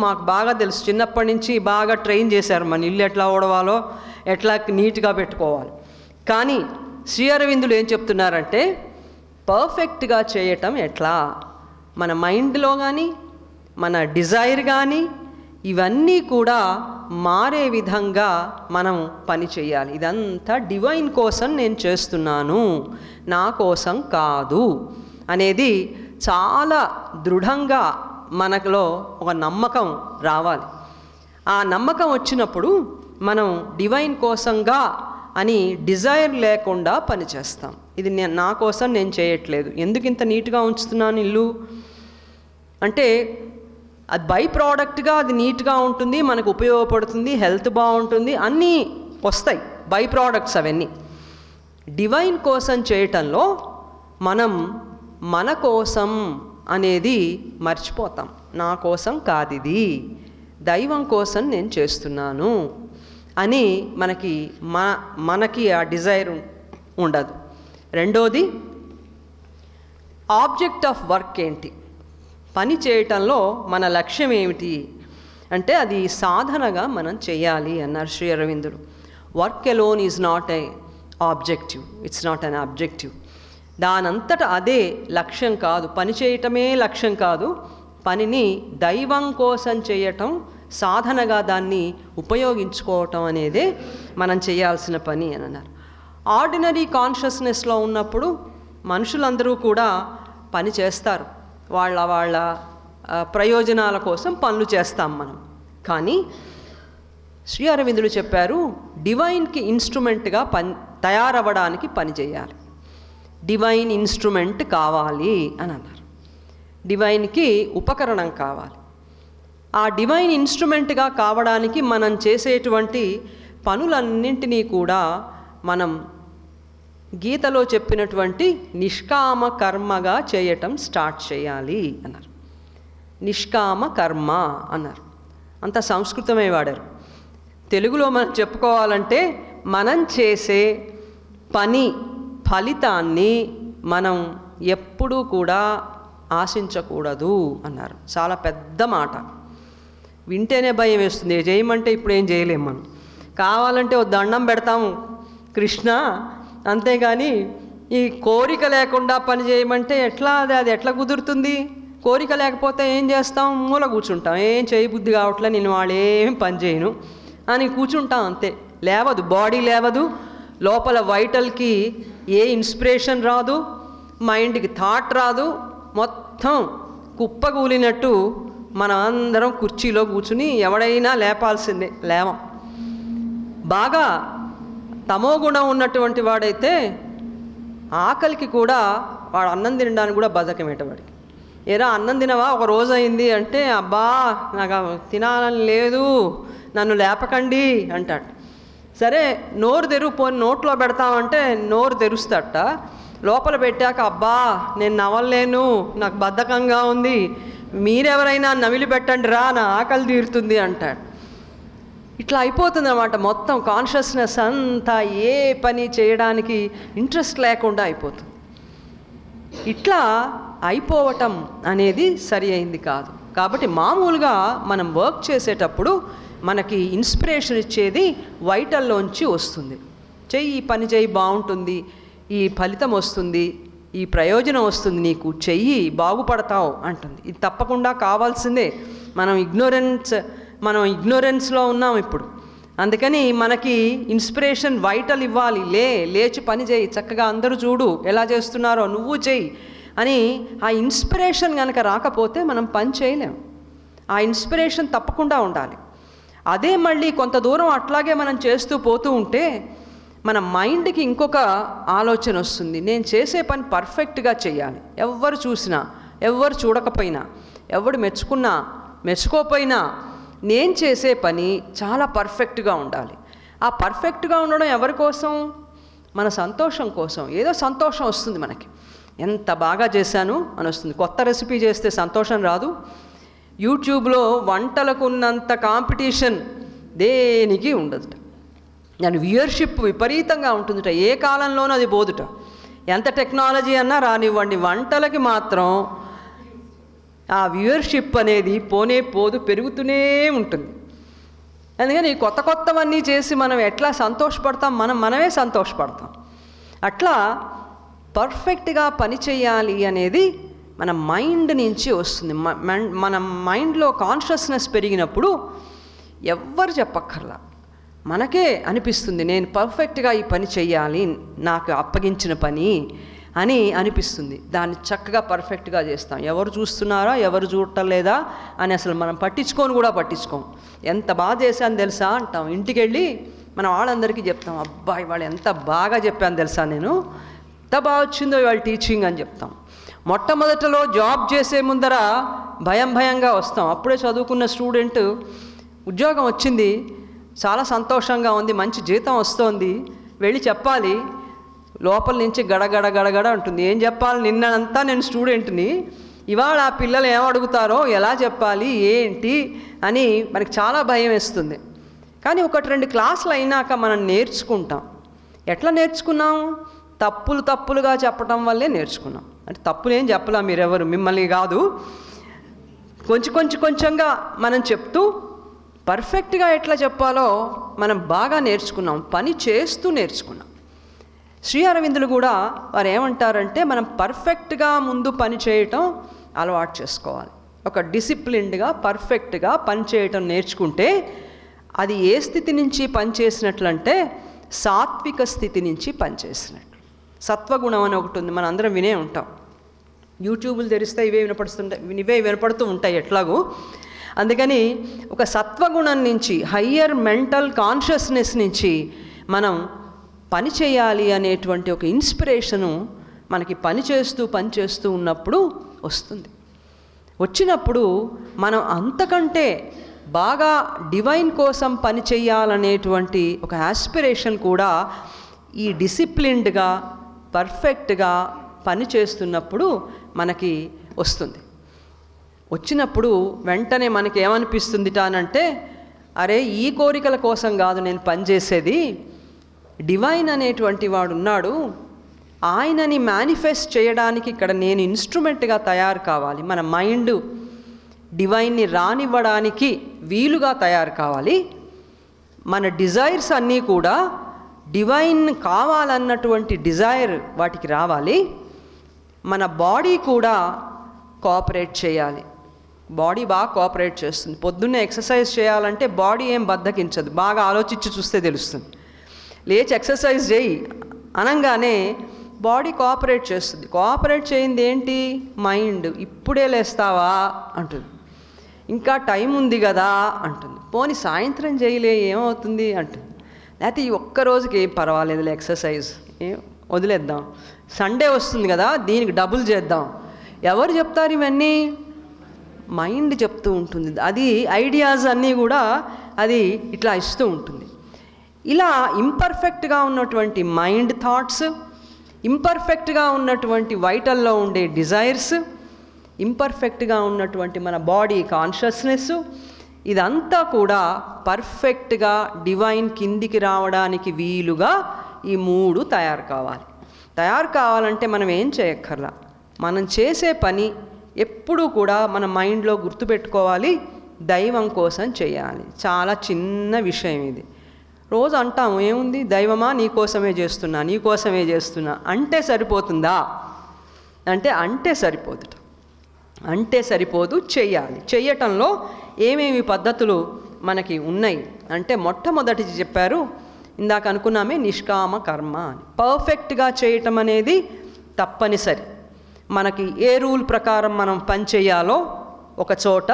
మాకు బాగా తెలుసు, చిన్నప్పటి నుంచి బాగా ట్రైన్ చేశారు మన ఇల్లు ఎట్లా ఊడవాలో, ఎట్లా నీట్గా పెట్టుకోవాలి. కానీ శ్రీ అరవిందులు ఏం చెప్తున్నారంటే పర్ఫెక్ట్గా చేయటం ఎట్లా? మన మైండ్లో కానీ మన డిజైర్ కానీ ఇవన్నీ కూడా మారే విధంగా మనం పని చేయాలి. ఇదంతా డివైన్ కోసం నేను చేస్తున్నాను, నా కోసం కాదు అనేది చాలా దృఢంగా మనలో ఒక నమ్మకం రావాలి. ఆ నమ్మకం వచ్చినప్పుడు మనం డివైన్ కోసంగా అని డిజైర్ లేకుండా పనిచేస్తాం. ఇది నా కోసం నేను చేయట్లేదు, ఎందుకు ఇంత నీట్గా ఉంచుతున్నాను ఇల్లు అంటే అది బై ప్రోడక్ట్గా అది నీట్గా ఉంటుంది, మనకు ఉపయోగపడుతుంది, హెల్త్ బాగుంటుంది, అన్నీ వస్తాయి బై ప్రోడక్ట్స్ అవన్నీ. డివైన్ కోసం చేయటంలో మనం మన కోసం అనేది మర్చిపోతాం. నా కోసం కాదిది, దైవం కోసం నేను చేస్తున్నాను అని మనకి ఆ డిజైర్ ఉండదు. రెండోది, ఆబ్జెక్ట్ ఆఫ్ వర్క్ ఏంటి? పని చేయటంలో మన లక్ష్యం ఏమిటి అంటే అది సాధనగా మనం చేయాలి అన్నారు శ్రీ అరవిందులు. Work alone is not a objective, it's not an objective. దానంతట అదే లక్ష్యం కాదు, పని చేయటమే లక్ష్యం కాదు. పనిని దైవం కోసం చేయటం, సాధనగా దాన్ని ఉపయోగించుకోవటం అనేదే మనం చేయాల్సిన పని అని అన్నారు. ఆర్డినరీ కాన్షియస్నెస్లో ఉన్నప్పుడు మనుషులందరూ కూడా పని చేస్తారు, వాళ్ళ ప్రయోజనాల కోసం పనులు చేస్తాం మనం. కానీ శ్రీ అరవిందులు చెప్పారు డివైన్కి ఇన్స్ట్రుమెంట్గా తయారవ్వడానికి పని చేయాలి. డివైన్ ఇన్స్ట్రుమెంట్ కావాలి అని అన్నారు. డివైన్కి ఉపకరణం కావాలి. ఆ డివైన్ ఇన్స్ట్రుమెంట్గా కావడానికి మనం చేసేటువంటి పనులన్నింటినీ కూడా మనం గీతలో చెప్పినటువంటి నిష్కామ కర్మగా చేయటం స్టార్ట్ చేయాలి అన్నారు. నిష్కామ కర్మ అన్నారు. అంత సంస్కృతమే వాడారు. తెలుగులో మనం చెప్పుకోవాలంటే మనం చేసే పని ఫలితాన్ని మనం ఎప్పుడూ కూడా ఆశించకూడదు అన్నారు. చాలా పెద్ద మాట, వింటేనే భయం వేస్తుంది. చేయమంటే ఇప్పుడు ఏం చేయలేము మనం. కావాలంటే ఓ దండం పెడతాము కృష్ణ, అంతేగాని ఈ కోరిక లేకుండా పని చేయమంటే ఎట్లా, అది ఎట్లా కుదురుతుంది? కోరిక లేకపోతే ఏం చేస్తాం? మూల కూర్చుంటాం. ఏం చేయబుద్ధి కావట్లే, నేను వాళ్ళు ఏం పని చేయను అని కూర్చుంటాం అంతే. లేవదు, బాడీ లేవదు, లోపల వైటల్కి ఏ ఇన్స్పిరేషన్ రాదు, మైండ్కి థాట్ రాదు. మొత్తం కుప్పగూలినట్టు మనం అందరం కుర్చీలో కూర్చుని ఎవడైనా లేపాల్సిందే, లేవం. బాగా తమోగుణం ఉన్నటువంటి వాడైతే ఆకలికి కూడా వాడు అన్నం తినడానికి కూడా బద్ధకమేటవాడికి. ఏరా అన్నం తినవా, ఒక రోజు అయింది అంటే, అబ్బా నాకు తినాలని లేదు, నన్ను లేపకండి అంటాడు. సరే నోరు పోని నోట్లో పెడతామంటే నోరు తెరుస్తాట. లోపల పెట్టాక అబ్బా నేను నవ్వలేను, నాకు బద్ధకంగా ఉంది, మీరెవరైనా నమిలి పెట్టండి రా, నా ఆకలి తీరుతుంది అంటాడు. ఇట్లా అయిపోతుంది అన్నమాట. మొత్తం కాన్షియస్నెస్ అంతా ఏ పని చేయడానికి ఇంట్రెస్ట్ లేకుండా అయిపోతుంది. ఇట్లా అయిపోవటం అనేది సరి అయింది కాదు. కాబట్టి మామూలుగా మనం వర్క్ చేసేటప్పుడు మనకి ఇన్స్పిరేషన్ ఇచ్చేది వైటల్లోంచి వస్తుంది. చెయ్యి, ఈ పని చెయ్యి, బాగుంటుంది, ఈ ఫలితం వస్తుంది, ఈ ప్రయోజనం వస్తుంది, నీకు చెయ్యి, బాగుపడతావు అంటుంది. ఇది తప్పకుండా కావాల్సిందే. మనం ఇగ్నోరెన్స్లో ఉన్నాం ఇప్పుడు. అందుకని మనకి ఇన్స్పిరేషన్ వైటల్ ఇవ్వాలి. లేచి పని చేయి, చక్కగా అందరూ చూడు ఎలా చేస్తున్నారో నువ్వు చెయ్యి అని. ఆ ఇన్స్పిరేషన్ కనుక రాకపోతే మనం పని చేయలేం. ఆ ఇన్స్పిరేషన్ తప్పకుండా ఉండాలి. అదే మళ్ళీ కొంత దూరం అట్లాగే మనం చేస్తూ పోతూ ఉంటే మన మైండ్కి ఇంకొక ఆలోచన వస్తుంది. నేను చేసే పని పర్ఫెక్ట్గా చేయాలి. ఎవరు చూసినా, ఎవరు చూడకపోయినా, ఎవడు మెచ్చుకున్నా మెచ్చుకోపోయినా నేను చేసే పని చాలా పర్ఫెక్ట్గా ఉండాలి. ఆ పర్ఫెక్ట్గా ఉండడం ఎవరి కోసం? మన సంతోషం కోసం. ఏదో సంతోషం వస్తుంది మనకి, ఎంత బాగా చేశాను అని వస్తుంది. కొత్త రెసిపీ చేస్తే సంతోషం రాదు. యూట్యూబ్లో వంటలకు ఉన్నంత కాంపిటీషన్ దేనికి ఉండదుట. దాని వ్యూయర్షిప్ విపరీతంగా ఉంటుందిట. ఏ కాలంలోనూ అది పోదుట. ఎంత టెక్నాలజీ అన్నా రానివ్వండి, వంటలకి మాత్రం ఆ వ్యూయర్షిప్ అనేది పోనే పోదు, పెరుగుతూనే ఉంటుంది. అందుకని కొత్త కొత్తవన్నీ చేసి మనం ఎట్లా సంతోషపడతాం? మనమే సంతోషపడతాం. అట్లా పర్ఫెక్ట్గా పని చేయాలి అనేది మన మైండ్ నుంచి వస్తుంది. మన మైండ్లో కాన్షియస్నెస్ పెరిగినప్పుడు ఎవ్వరు చెప్పక్కర్లా, మనకే అనిపిస్తుంది నేను పర్ఫెక్ట్గా ఈ పని చెయ్యాలి, నాకు అప్పగించిన పని అని అనిపిస్తుంది. దాన్ని చక్కగా పర్ఫెక్ట్గా చేస్తాం. ఎవరు చూస్తున్నారా, ఎవరు చూడటలేదా అని అసలు మనం పట్టించుకోం. ఎంత బాగా చేశాను తెలుసా అంటాం. ఇంటికి వెళ్ళి మన వాళ్ళందరికీ చెప్తాం, అబ్బాయి వాళ్ళు ఎంత బాగా చెప్పాను తెలుసా, నేను ఎంత బాగా వచ్చిందో ఇవాళ టీచింగ్ అని చెప్తాం. మొట్టమొదటిలో జాబ్ చేసే ముందర భయంగా వస్తాం. అప్పుడే చదువుకున్న స్టూడెంట్ ఉద్యోగం వచ్చింది, చాలా సంతోషంగా ఉంది, మంచి జీతం వస్తోంది, వెళ్ళి చెప్పాలి. లోపల నుంచి గడగడ ఉంటుంది. ఏం చెప్పాలి? నిన్నంతా నేను స్టూడెంట్ని, ఇవాళ ఆ పిల్లలు ఏమడుగుతారో, ఎలా చెప్పాలి, ఏంటి అని మనకి చాలా భయం వేస్తుంది. కానీ 1-2 క్లాసులు అయినాక మనం నేర్చుకుంటాం. ఎట్లా నేర్చుకున్నాం? తప్పులుగా చెప్పడం వల్లే నేర్చుకున్నాం. అంటే తప్పులేం చెప్పలా మీరెవరు, మిమ్మల్ని కాదు, కొంచెంగా మనం చెప్తూ పర్ఫెక్ట్గా ఎట్లా చెప్పాలో మనం బాగా నేర్చుకున్నాం. పని చేస్తూ నేర్చుకున్నాం. శ్రీ అరవిందులు కూడా వారు ఏమంటారంటే, మనం పర్ఫెక్ట్గా ముందు పని చేయటం అలవాటు చేసుకోవాలి. ఒక డిసిప్లిన్డ్గా పర్ఫెక్ట్గా పని చేయటం నేర్చుకుంటే అది ఏ స్థితి నుంచి పనిచేసినట్లంటే సాత్విక స్థితి నుంచి పనిచేసినట్లు. సత్వగుణం అని ఒకటి ఉంది, మనం అందరం వినే ఉంటాం. యూట్యూబ్లు తెరిస్తే ఇవే వినపడుతూ ఉంటాయి ఎట్లాగూ. అందుకని ఒక సత్వగుణం నుంచి, హయ్యర్ మెంటల్ కాన్షియస్నెస్ నుంచి మనం పని చేయాలి అనేటువంటి ఒక ఇన్స్పిరేషను మనకి పని చేస్తూ ఉన్నప్పుడు వస్తుంది. వచ్చినప్పుడు మనం అంతకంటే బాగా డివైన్ కోసం పని చేయాలనేటువంటి ఒక యాస్పిరేషన్ కూడా ఈ డిసిప్లిన్డ్గా పర్ఫెక్ట్గా పని చేస్తున్నప్పుడు మనకి వస్తుంది. వచ్చినప్పుడు వెంటనే మనకి ఏమనిపిస్తుంది అనంటే, అరే ఈ కోరికల కోసం కాదు నేను పనిచేసేది, డివైన్ అనేటువంటి వాడు ఉన్నాడు, ఆయనని మేనిఫెస్ట్ చేయడానికి ఇక్కడ నేను ఇన్స్ట్రుమెంట్గా తయారు కావాలి. మన మైండ్ డివైన్ని రానివ్వడానికి వీలుగా తయారు కావాలి. మన డిజైర్స్ అన్నీ కూడా డివైన్ కావాలన్నటువంటి డిజైర్ వాటికి రావాలి. మన బాడీ కూడా కోఆపరేట్ చేయాలి. బాడీ బాగా కోఆపరేట్ చేస్తుంది. పొద్దున్నే ఎక్సర్సైజ్ చేయాలంటే బాడీ ఏం బద్దకించదు, బాగా ఆలోచించి చూస్తే తెలుస్తుంది. లేచి ఎక్సర్సైజ్ చేయి అనగానే బాడీ కోఆపరేట్ చేస్తుంది. కోఆపరేట్ చేయింది ఏంటి? మైండ్. ఇప్పుడే లేస్తావా అంటుంది, ఇంకా టైం ఉంది కదా అంటుంది, పోనీ సాయంత్రం చేయలే ఏమవుతుంది అంటుంది, లేకపోతే ఈ ఒక్కరోజుకి పర్వాలేదులే ఎక్సర్సైజ్ వదిలేద్దాం, సండే వస్తుంది కదా దీనికి డబుల్ చేద్దాం. ఎవరు చెప్తారు ఇవన్నీ? మైండ్ చెప్తూ ఉంటుంది. అది ఐడియాస్ అన్నీ కూడా అది ఇట్లా ఇస్తూ ఉంటుంది. ఇలా ఇంపర్ఫెక్ట్గా ఉన్నటువంటి మైండ్ థాట్స్, ఇంపర్ఫెక్ట్గా ఉన్నటువంటి వైటల్లో ఉండే డిజైర్స్, ఇంపర్ఫెక్ట్గా ఉన్నటువంటి మన బాడీ కాన్షియస్నెస్, ఇదంతా కూడా పర్ఫెక్ట్గా డివైన్ కిందికి రావడానికి వీలుగా ఈ మూడు తయారు కావాలి. తయారు కావాలంటే మనం ఏం చేయక్కర్లా, మనం చేసే పని ఎప్పుడూ కూడా మన మైండ్లో గుర్తుపెట్టుకోవాలి, దైవం కోసం చేయాలి. చాలా చిన్న విషయం ఇది. రోజు అంటాము ఏముంది, దైవమా నీకోసమే చేస్తున్నా అంటే సరిపోతుందా అంటే సరిపోదుట, అంటే సరిపోదు, చెయ్యాలి. చెయ్యటంలో ఏమేమి పద్ధతులు మనకి ఉన్నాయి అంటే, మొట్టమొదటి చెప్పారు ఇందాక అనుకున్నామే నిష్కామ కర్మ అని. పర్ఫెక్ట్గా చేయటం అనేది తప్పనిసరి. మనకి ఏ రూల్ ప్రకారం మనం పని చేయాలో ఒక చోట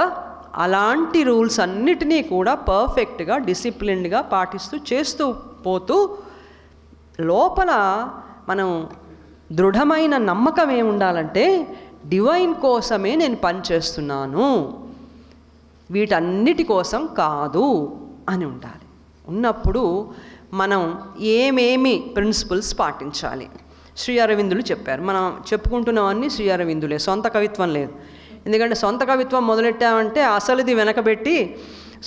అలాంటి రూల్స్ అన్నిటినీ కూడా పర్ఫెక్ట్గా డిసిప్లిన్డ్గా పాటిస్తూ చేస్తూ పోతూ లోపల మనం దృఢమైన నమ్మకం ఏముండాలంటే, డివైన్ కోసమే నేను పని చేస్తున్నాను, వీటన్నిటి కోసం కాదు అని ఉండాలి. ఉన్నప్పుడు మనం ఏమేమి ప్రిన్సిపల్స్ పాటించాలి శ్రీ అరవిందులు చెప్పారు. మనం చెప్పుకుంటున్నవన్నీ శ్రీ అరవిందులే, సొంత కవిత్వం లేదు. ఎందుకంటే సొంత కవిత్వం మొదలెట్టామంటే అసలుది వెనకబెట్టి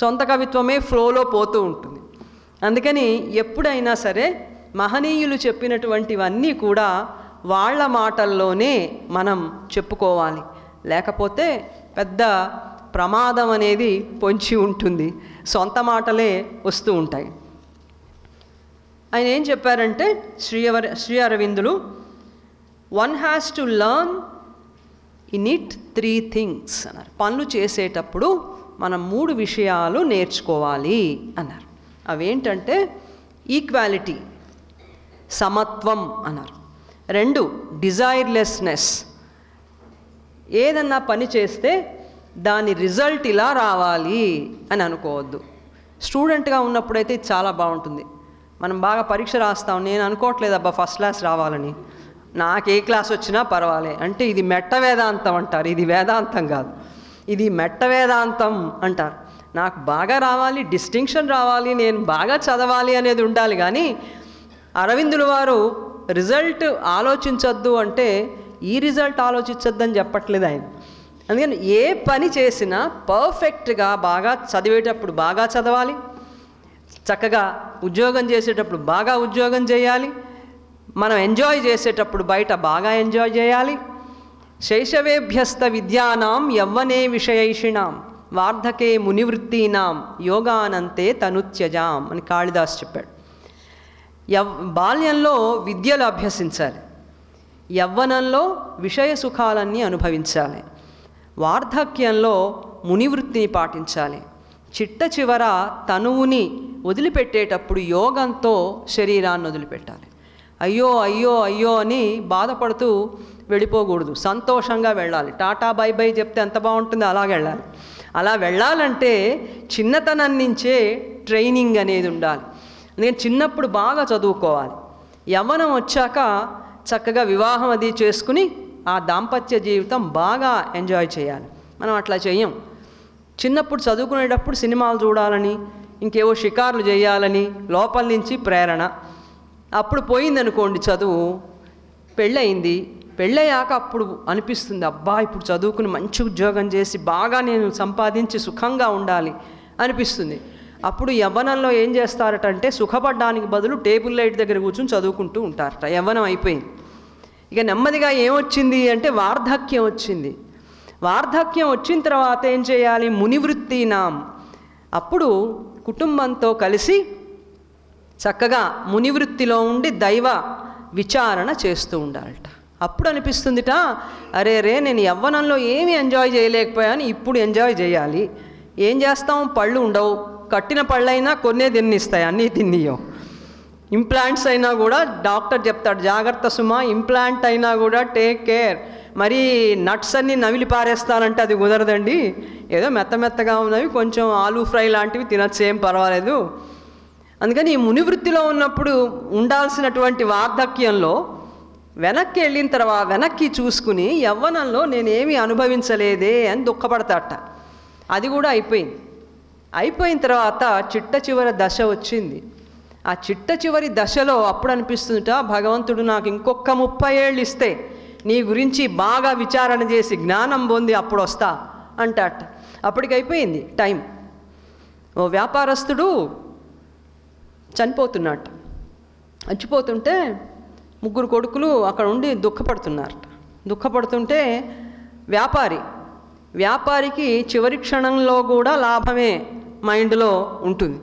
సొంత కవిత్వమే ఫ్లోలో పోతూ ఉంటుంది. అందుకని ఎప్పుడైనా సరే మహనీయులు చెప్పినటువంటివన్నీ కూడా వాళ్ళ మాటల్లోనే మనం చెప్పుకోవాలి, లేకపోతే పెద్ద ప్రమాదం అనేది పొంచి ఉంటుంది, సొంత మాటలే వస్తూ ఉంటాయి. ఆయన ఏం చెప్పారంటే శ్రీ అరవిందులు, one has to learn in it 3 things అన్నారు. పనులు చేసేటప్పుడు మనం 3 విషయాలు నేర్చుకోవాలి అన్నారు. అవేంటంటే ఈక్వాలిటీ, సమత్వం అన్నారు. 2 డిజైర్లెస్నెస్, ఏదన్నా పని చేస్తే దాని రిజల్ట్ ఇలా రావాలి అని అనుకోవద్దు. స్టూడెంట్గా ఉన్నప్పుడైతే ఇది చాలా బాగుంటుంది. మనం బాగా పరీక్ష రాస్తాం, నేను అనుకోవట్లేదు అబ్బా ఫస్ట్ క్లాస్ రావాలని, నాకు ఏ క్లాస్ వచ్చినా పర్వాలే అంటే ఇది మెట్ట వేదాంతం అంటారు. ఇది వేదాంతం కాదు, ఇది మెట్ట వేదాంతం అంటారు. నాకు బాగా రావాలి, డిస్టింక్షన్ రావాలి, నేను బాగా చదవాలి అనేది ఉండాలి. కానీ అరవిందుల వారు రిజల్ట్ ఆలోచించొద్దు అంటే ఈ రిజల్ట్ ఆలోచించొద్దని చెప్పట్లేదు ఆయన. అందుకని ఏ పని చేసినా పర్ఫెక్ట్గా బాగా చదివేటప్పుడు బాగా చదవాలి, చక్కగా ఉద్యోగం చేసేటప్పుడు బాగా ఉద్యోగం చేయాలి, మనం ఎంజాయ్ చేసేటప్పుడు బయట బాగా ఎంజాయ్ చేయాలి. శైశవేభ్యస్త విద్యానాం యవ్వనే విషయైషిణాం వార్ధకే మునివృత్తీనాం యోగానంతే తనుత్యజాం అని కాళిదాస్ చెప్పాడు. బాల్యంలో విద్యలు అభ్యసించాలి, యవ్వనంలో విషయ సుఖాలన్నీ అనుభవించాలి, వార్ధక్యంలో మునివృత్తిని పాటించాలి, చిట్ట చివర తనువుని వదిలిపెట్టేటప్పుడు యోగంతో శరీరాన్ని వదిలిపెట్టాలి. అయ్యో అయ్యో అయ్యో అని బాధపడుతూ వెళ్ళిపోకూడదు, సంతోషంగా వెళ్ళాలి. టాటా బై బై చెప్తే ఎంత బాగుంటుందో అలాగే వెళ్ళాలి. అలా వెళ్ళాలంటే చిన్నతనం నుంచే ట్రైనింగ్ అనేది ఉండాలి. నేను చిన్నప్పుడు బాగా చదువుకోవాలి, యవ్వనం వచ్చాక చక్కగా వివాహం అది చేసుకుని ఆ దాంపత్య జీవితం బాగా ఎంజాయ్ చేయాలి. మనం అట్లా చెయ్యం. చిన్నప్పుడు చదువుకునేటప్పుడు సినిమాలు చూడాలని, ఇంకేవో షికార్లు చేయాలని లోపల నుంచి ప్రేరణ. అప్పుడు పోయిందనుకోండి చదువు, పెళ్ళయింది, పెళ్ళయ్యాక అప్పుడు అనిపిస్తుంది, అబ్బా ఇప్పుడు చదువుకుని మంచి ఉద్యోగం చేసి బాగా నేను సంపాదించి సుఖంగా ఉండాలి అనిపిస్తుంది. అప్పుడు యవ్వనంలో ఏం చేస్తారటంటే సుఖపడ్డానికి బదులు టేబుల్ లైట్ దగ్గర కూర్చొని చదువుకుంటూ ఉంటారట. యవ్వనం అయిపోయింది. ఇక నెమ్మదిగా ఏమొచ్చింది అంటే వార్ధక్యం వచ్చింది. వార్ధక్యం వచ్చిన తర్వాత ఏం చేయాలి? మునివృత్తినాం. అప్పుడు కుటుంబంతో కలిసి చక్కగా మునివృత్తిలో ఉండి దైవ విచారణ చేస్తూ ఉండాలట. అప్పుడు అనిపిస్తుందిట, అరే నేను యవ్వనంలో ఏమీ ఎంజాయ్ చేయలేకపోయాను, ఇప్పుడు ఎంజాయ్ చేయాలి. ఏం చేస్తాం? పళ్ళు ఉండవు, కట్టిన పళ్ళైనా కొన్నే తిన్నిస్తాయి, అన్నీ తిన్నియో. ఇంప్లాంట్స్ అయినా కూడా డాక్టర్ చెప్తాడు, జాగ్రత్త సుమా, ఇంప్లాంట్ అయినా కూడా టేక్ కేర్. మరి నట్స్ అన్నీ నవిలి పారేస్తానంటే అది కుదరదండి. ఏదో మెత్తగా ఉన్నవి కొంచెం ఆలూ ఫ్రై లాంటివి తినచ్చు, ఏం పర్వాలేదు. అందుకని ఈ మునివృత్తిలో ఉన్నప్పుడు ఉండాల్సినటువంటి వార్ధక్యంలో వెనక్కి వెళ్ళిన తర్వాత వెనక్కి చూసుకుని యవ్వనంలో నేనేమీ అనుభవించలేదే అని దుఃఖపడతాట. అది కూడా అయిపోయింది. అయిపోయిన తర్వాత చిట్ట చివరి దశ వచ్చింది. ఆ చిట్ట చివరి దశలో అప్పుడు అనిపిస్తుందట, భగవంతుడు నాకు ఇంకొక 30 ఏళ్ళు ఇస్తే నీ గురించి బాగా విచారణ చేసి జ్ఞానం పొంది అప్పుడు వస్తా అంటాట. అప్పటికైపోయింది టైం. ఓ వ్యాపారస్తుడు చనిపోతున్నట్ట. చచ్చిపోతుంటే 3 కొడుకులు అక్కడ ఉండి దుఃఖపడుతున్నారట. దుఃఖపడుతుంటే వ్యాపారికి చివరి క్షణంలో కూడా లాభమే మైండ్లో ఉంటుంది.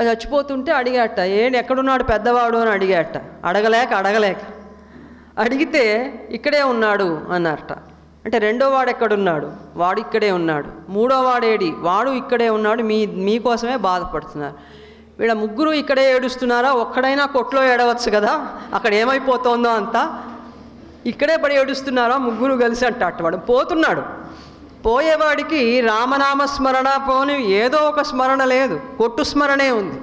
చచ్చిపోతుంటే అడిగాట, ఎక్కడున్నాడు పెద్దవాడు అని అడిగాట. అడగలేక అడిగితే ఇక్కడే ఉన్నాడు అన్నారట. అంటే రెండో వాడు ఎక్కడున్నాడు? వాడు ఇక్కడే ఉన్నాడు. మూడో వాడేడి? వాడు ఇక్కడే ఉన్నాడు, మీకోసమే బాధపడుతున్నారు. వీళ్ళ 3 ఇక్కడే ఏడుస్తున్నారా? ఒక్కడైనా కొట్లో ఏడవచ్చు కదా, అక్కడ ఏమైపోతుందో అంతా. ఇక్కడే పడి ఏడుస్తున్నారా 3 కలిసి అంటాట. వాడు పోతున్నాడు. పోయేవాడికి రామనామస్మరణ పోని ఏదో ఒక స్మరణ లేదు, కొట్టు స్మరణే ఉంది.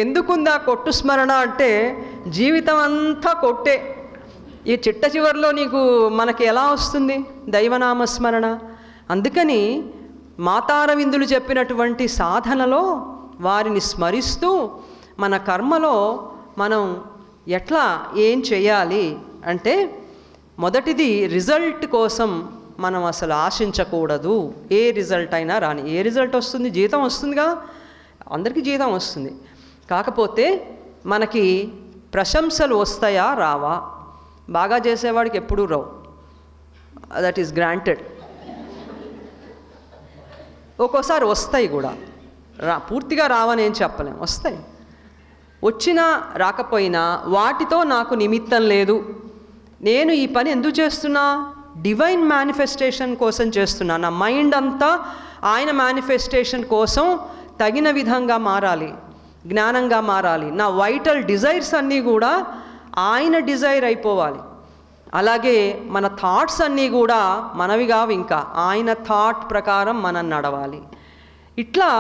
ఎందుకుందా కొట్టు స్మరణ అంటే జీవితం అంతా కొట్టే. ఈ చిట్ట చివరిలో మనకి ఎలా వస్తుంది దైవనామస్మరణ? అందుకని మాతారవిందులు చెప్పినటువంటి సాధనలో వారిని స్మరిస్తూ మన కర్మలో మనం ఎట్లా ఏం చేయాలి అంటే, మొదటిది రిజల్ట్ కోసం మనం అసలు ఆశించకూడదు. ఏ రిజల్ట్ అయినా రాని, ఏ రిజల్ట్ వస్తుంది? జీతం వస్తుందిగా, అందరికీ జీతం వస్తుంది. కాకపోతే మనకి ప్రశంసలు వస్తాయా రావా? బాగా చేసేవాడికి ఎప్పుడూ రావు, దట్ ఈస్ గ్రాంటెడ్. ఒక్కోసారి వస్తాయి కూడా, పూర్తిగా రావని ఏం చెప్పలేం, వస్తాయి. వచ్చినా రాకపోయినా వాటితో నాకు నిమిత్తం లేదు. నేను ఈ పని ఎందుకు చేస్తున్నా? డివైన్ మేనిఫెస్టేషన్ కోసం చేస్తున్నా. నా మైండ్ అంతా ఆయన మేనిఫెస్టేషన్ కోసం తగిన విధంగా మారాలి, జ్ఞానంగా మారాలి. నా వైటల్ డిజైర్స్ అన్నీ కూడా ఆయన డిజైర్ అయిపోవాలి. అలాగే మన థాట్స్ అన్నీ కూడా మనవి కావు, ఇంకా ఆయన థాట్ ప్రకారం మనం నడవాలి. ఇట్లా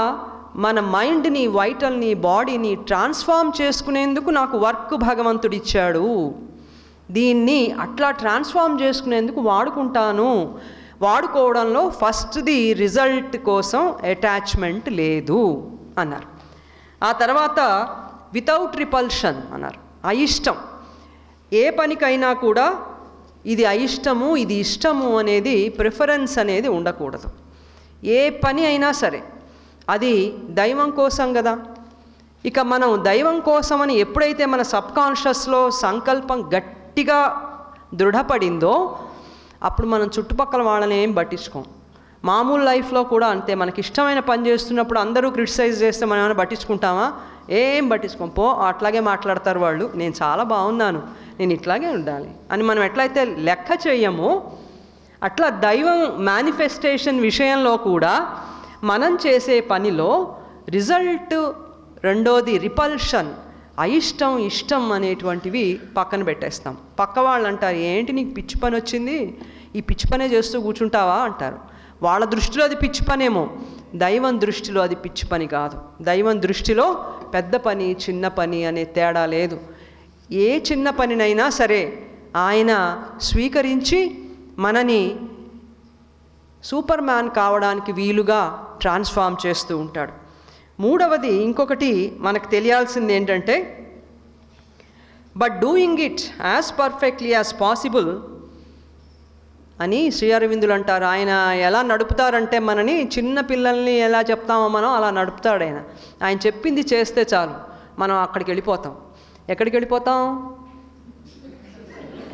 మన మైండ్ని, వైటల్ని, బాడీని ట్రాన్స్ఫార్మ్ చేసుకునేందుకు నాకు వర్క్ భగవంతుడు ఇచ్చాడు. దీన్ని అట్లా ట్రాన్స్ఫార్మ్ చేసుకునేందుకు వాడుకుంటాను. వాడుకోవడంలో ఫస్ట్ది రిజల్ట్ కోసం అటాచ్మెంట్ లేదు అన్నారు. ఆ తర్వాత వితౌట్ రిపల్షన్ అన్నారు. అయిష్టం, ఏ పనికైనా కూడా ఇది అయిష్టము ఇది ఇష్టము అనేది ప్రిఫరెన్స్ అనేది ఉండకూడదు. ఏ పని అయినా సరే అది దైవం కోసం కదా. ఇక మనం దైవం కోసమని ఎప్పుడైతే మన సబ్కాన్షియస్లో సంకల్పం గట్టిగా దృఢపడిందో అప్పుడు మనం చుట్టుపక్కల వాళ్ళని ఏం పట్టించుకోం. మామూలు లైఫ్లో కూడా అంతే. మనకి ఇష్టమైన పని చేస్తున్నప్పుడు అందరూ క్రిటిసైజ్ చేస్తే మనం ఏమైనా పట్టించుకుంటామా? ఏం పట్టించుకోం. అట్లాగే మాట్లాడతారు వాళ్ళు, నేను చాలా బాగున్నాను, నేను ఇట్లాగే ఉండాలి అని మనం ఎట్లయితే లెక్క చేయమో అట్లా దైవం మేనిఫెస్టేషన్ విషయంలో కూడా మనం చేసే పనిలో రిజల్ట్, రెండోది రిపల్షన్, అయిష్టం ఇష్టం అనేటువంటివి పక్కన పెట్టేస్తాం. పక్క వాళ్ళు అంటారు, ఏంటి నీకు పిచ్చి పని వచ్చింది, ఈ పిచ్చి పనే చేస్తూ కూర్చుంటావా అంటారు. వాళ్ళ దృష్టిలో అది పిచ్చి పనేమో, దైవం దృష్టిలో అది పిచ్చి పని కాదు. దైవం దృష్టిలో పెద్ద పని చిన్న పని అనే తేడా లేదు. ఏ చిన్న పనినైనా సరే ఆయన స్వీకరించి మనని సూపర్ మ్యాన్ కావడానికి వీలుగా ట్రాన్స్ఫార్మ్ చేస్తూ ఉంటాడు. మూడవది ఇంకొకటి మనకు తెలియాల్సింది ఏంటంటే, but doing it as perfectly as possible అని శ్రీ అరవిందులు అంటారు. ఆయన ఎలా నడుపుతారంటే మనని, చిన్న పిల్లల్ని ఎలా చెప్తామో మనం అలా నడుపుతాడు ఆయన. ఆయన చెప్పింది చేస్తే చాలు, మనం అక్కడికి వెళ్ళిపోతాం. ఎక్కడికి వెళ్ళిపోతాం?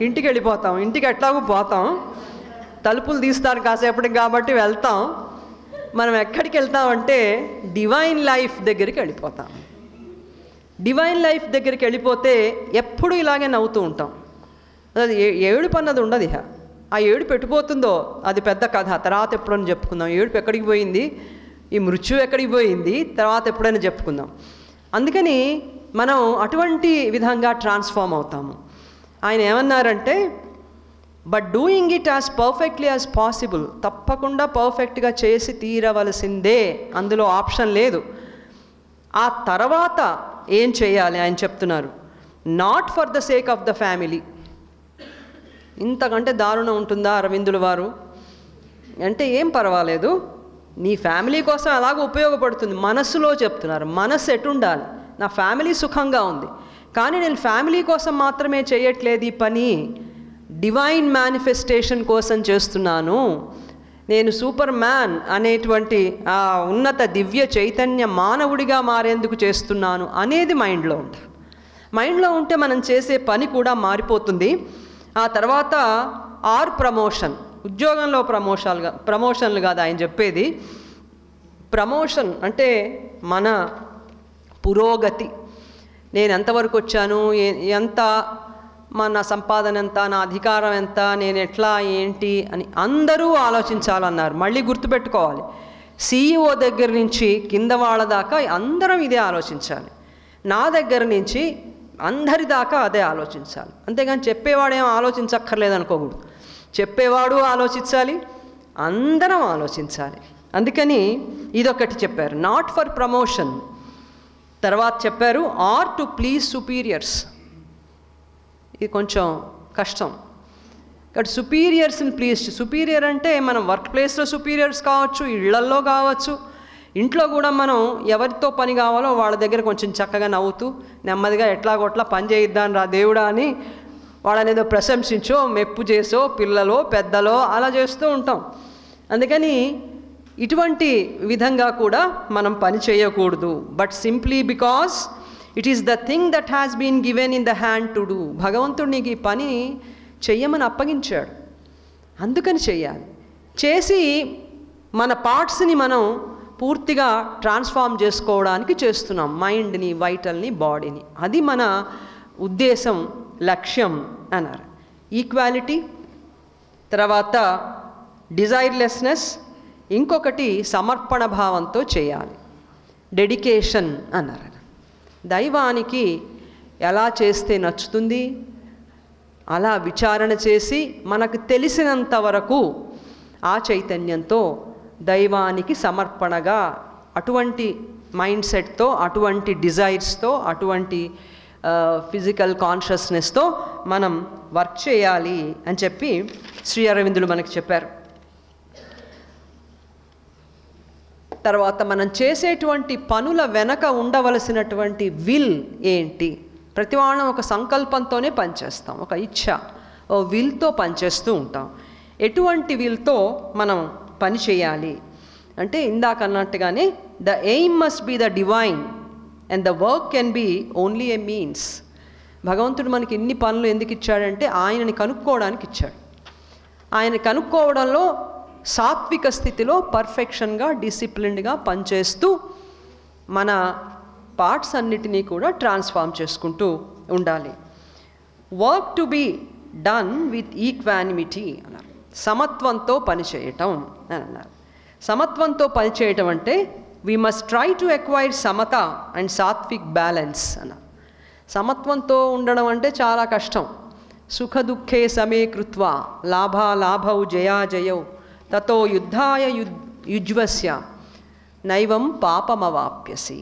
ఇంటికి వెళ్ళిపోతాం. ఇంటికి ఎట్లాగూ పోతాం, తలుపులు తీస్తారు కాసేపటికి కాబట్టి వెళ్తాం. మనం ఎక్కడికి వెళ్తామంటే డివైన్ లైఫ్ దగ్గరికి వెళ్ళిపోతాం. డివైన్ లైఫ్ దగ్గరికి వెళ్ళిపోతే ఎప్పుడు ఇలాగే నవ్వుతూ ఉంటాం. అది ఏడుపు అన్నది ఉండదు. ఇక ఆ ఏడుపు పెట్టిపోతుందో అది పెద్ద కథ, తర్వాత ఎప్పుడైనా చెప్పుకుందాం. ఏడుపు ఎక్కడికి పోయింది, ఈ మృత్యు ఎక్కడికి పోయింది, తర్వాత ఎప్పుడైనా చెప్పుకుందాం. అందుకని మనం అటువంటి విధంగా ట్రాన్స్ఫార్మ్ అవుతాము. ఆయన ఏమన్నారంటే, but doing it as perfectly as possible, తప్పకుండా పర్ఫెక్ట్గా చేసి తీరవలసిందే, అందులో ఆప్షన్ లేదు. ఆ తర్వాత ఏం చేయాలి ఆయన చెప్తున్నారు, not for the sake of the family. ఇంతకంటే దారుణం ఉంటుందా అరవిందుల వారు? అంటే ఏం పర్వాలేదు, నీ ఫ్యామిలీ కోసం అలాగో ఉపయోగపడుతుంది. మనస్సులో చెప్తున్నారు, మనస్సు ఎటుండాలి, నా ఫ్యామిలీ సుఖంగా ఉంది కానీ నేను ఫ్యామిలీ కోసం మాత్రమే చేయట్లేదు ఈ పని, డివైన్ మేనిఫెస్టేషన్ కోసం చేస్తున్నాను, నేను సూపర్ మ్యాన్ అనేటువంటి ఆ ఉన్నత దివ్య చైతన్య మానవుడిగా మారేందుకు చేస్తున్నాను అనేది మైండ్లో ఉంటారు. మైండ్లో ఉంటే మనం చేసే పని కూడా మారిపోతుంది. ఆ తర్వాత ప్రమోషన్, ఉద్యోగంలో ప్రమోషన్లు కాదు ఆయన చెప్పేది. ప్రమోషన్ అంటే మన పురోగతి, నేను ఎంతవరకు వచ్చాను, ఎంత మన సంపాదన ఎంత, నా అధికారం ఎంత, నేను ఎట్లా ఏంటి అని అందరూ ఆలోచించాలన్నారు. మళ్ళీ గుర్తుపెట్టుకోవాలి, CEO దగ్గర నుంచి కింద వాళ్ళ దాకా అందరం ఇదే ఆలోచించాలి. నా దగ్గర నుంచి అందరి దాకా అదే ఆలోచించాలి. అంతేగాని చెప్పేవాడేం ఆలోచించక్కర్లేదు అనుకోకూడదు. చెప్పేవాడు ఆలోచించాలి, అందరం ఆలోచించాలి. అందుకని ఇదొకటి చెప్పారు, నాట్ ఫర్ ప్రమోషన్. తర్వాత చెప్పారు ఆర్ టు ప్లీజ్ సుపీరియర్స్. ఇది కొంచెం కష్టం. ఇక్కడ సుపీరియర్స్ని ప్లీజ్, సుపీరియర్ అంటే మనం వర్క్ ప్లేస్లో సుపీరియర్స్ కావచ్చు, ఇళ్లల్లో కావచ్చు, ఇంట్లో కూడా మనం ఎవరితో పని కావాలో వాళ్ళ దగ్గర కొంచెం చక్కగా నవ్వుతూ నెమ్మదిగా ఎట్లాగొట్లా పని చేయిద్దాం రా దేవుడా అని వాళ్ళని ఏదో ప్రశంసించో మెప్పు చేసో పిల్లలో పెద్దలో అలా చేస్తూ ఉంటాం. అందుకని ఇటువంటి విధంగా కూడా మనం పని చేయకూడదు. But simply because it is the thing that has been given in the hand to do. భగవంతుడు నీకు ఈ పని చెయ్యమని అప్పగించాడు, అందుకని చెయ్యాలి. చేసి మన పార్ట్స్ని మనం పూర్తిగా ట్రాన్స్ఫార్మ్ చేసుకోవడానికి చేస్తున్నాం, మైండ్ని, వైటల్ని, బాడీని. అది మన ఉద్దేశం, లక్ష్యం అన్నారు. ఈక్వాలిటీ, తర్వాత డిజైర్లెస్నెస్, ఇంకొకటి సమర్పణ భావంతో చేయాలి, డెడికేషన్ అన్నారు. దైవానికి ఎలా చేస్తే నచ్చుతుంది అలా విచారణ చేసి మనకు తెలిసినంత వరకు ఆ చైతన్యంతో దైవానికి సమర్పణగా, అటువంటి మైండ్ సెట్తో, అటువంటి డిజైర్స్తో, అటువంటి ఫిజికల్ కాన్షియస్నెస్తో మనం వర్క్ చేయాలి అని చెప్పి శ్రీ అరవిందులు మనకి చెప్పారు. తర్వాత మనం చేసేటువంటి పనుల వెనక ఉండవలసినటువంటి విల్ ఏంటి? ప్రతివాళ్ళం ఒక సంకల్పంతోనే పనిచేస్తాం, ఒక ఇచ్ఛ, ఓ విల్తో పనిచేస్తూ ఉంటాం. ఎటువంటి విల్తో మనం పని చేయాలి అంటే ఇందాక అన్నట్టుగానే the aim must be the divine and the work can be only a means. భగవంతుడు మనకి ఇన్ని పనులు ఎందుకు ఇచ్చాడంటే ఆయనని కనుక్కోవడానికి ఇచ్చాడు. ఆయన కనుక్కోవడంలో సాత్విక స్థితిలో పర్ఫెక్షన్గా, డిసిప్లిన్డ్గా పనిచేస్తూ మన పార్ట్స్ అన్నిటినీ కూడా ట్రాన్స్ఫార్మ్ చేసుకుంటూ ఉండాలి. Work to be done with equanimity అన్నారు. సమత్వంతో పనిచేయటం అని అన్నారు. సమత్వంతో పనిచేయటం అంటే we must try to acquire సమత అండ్ సాత్విక్ బ్యాలెన్స్ అన్నారు. సమత్వంతో ఉండడం అంటే చాలా కష్టం. సుఖ దుఃఖే సమే కృత్వా లాభాలాభౌ జయాజయౌ తతో యుద్ధాయ యుజ్వస్య నైవం పాపమవాప్యసి.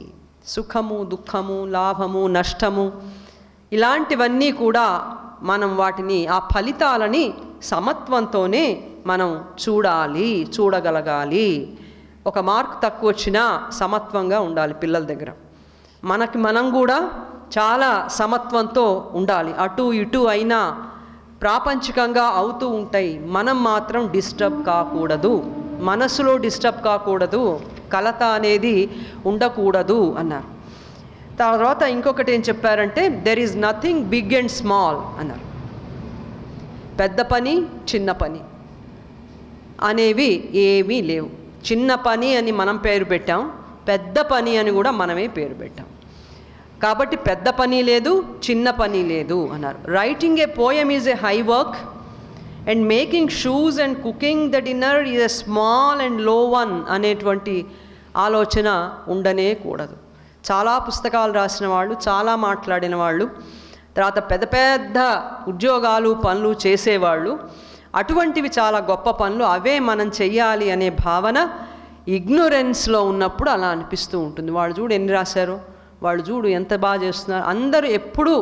సుఖము, దుఃఖము, లాభము, నష్టము ఇలాంటివన్నీ కూడా మనం వాటిని, ఆ ఫలితాలని సమత్వంతోనే మనం చూడగలగాలి. ఒక మార్క్ తక్కువ వచ్చినా సమత్వంగా ఉండాలి పిల్లల దగ్గర. మనం కూడా చాలా సమత్వంతో ఉండాలి. అటు ఇటు అయినా ప్రాపంచికంగా అవుతూ ఉంటాయి, మనం మాత్రం డిస్టర్బ్ కాకూడదు, మనసులో డిస్టర్బ్ కాకూడదు, కలత అనేది ఉండకూడదు అన్నారు. తర్వాత ఇంకొకటి ఏం చెప్పారంటే, there is nothing big and small అన్నారు. పెద్ద పని చిన్న పని అనేవి ఏమీ లేవు. చిన్న పని అని మనం పేరు పెట్టాం, పెద్ద పని అని కూడా మనమే పేరు పెట్టాం. కాబట్టి పెద్ద పని లేదు, చిన్న పని లేదు అన్నారు. Writing A poem is a high work and making shoes and cooking the dinner is a small and లో వన్ అనేటువంటి ఆలోచన ఉండనే కూడదు. చాలా పుస్తకాలు రాసిన వాళ్ళు, చాలా మాట్లాడిన వాళ్ళు, తర్వాత పెద్ద పెద్ద ఉద్యోగాలు పనులు చేసేవాళ్ళు, అటువంటివి చాలా గొప్ప పనులు, అవే మనం చెయ్యాలి అనే భావన ఇగ్నోరెన్స్లో ఉన్నప్పుడు అలా అనిపిస్తూ ఉంటుంది. వాళ్ళు చూడు ఎన్ని రాశారు, వాళ్ళు చూడు ఎంత బాగా చేస్తున్నారు. అందరూ ఎప్పుడూ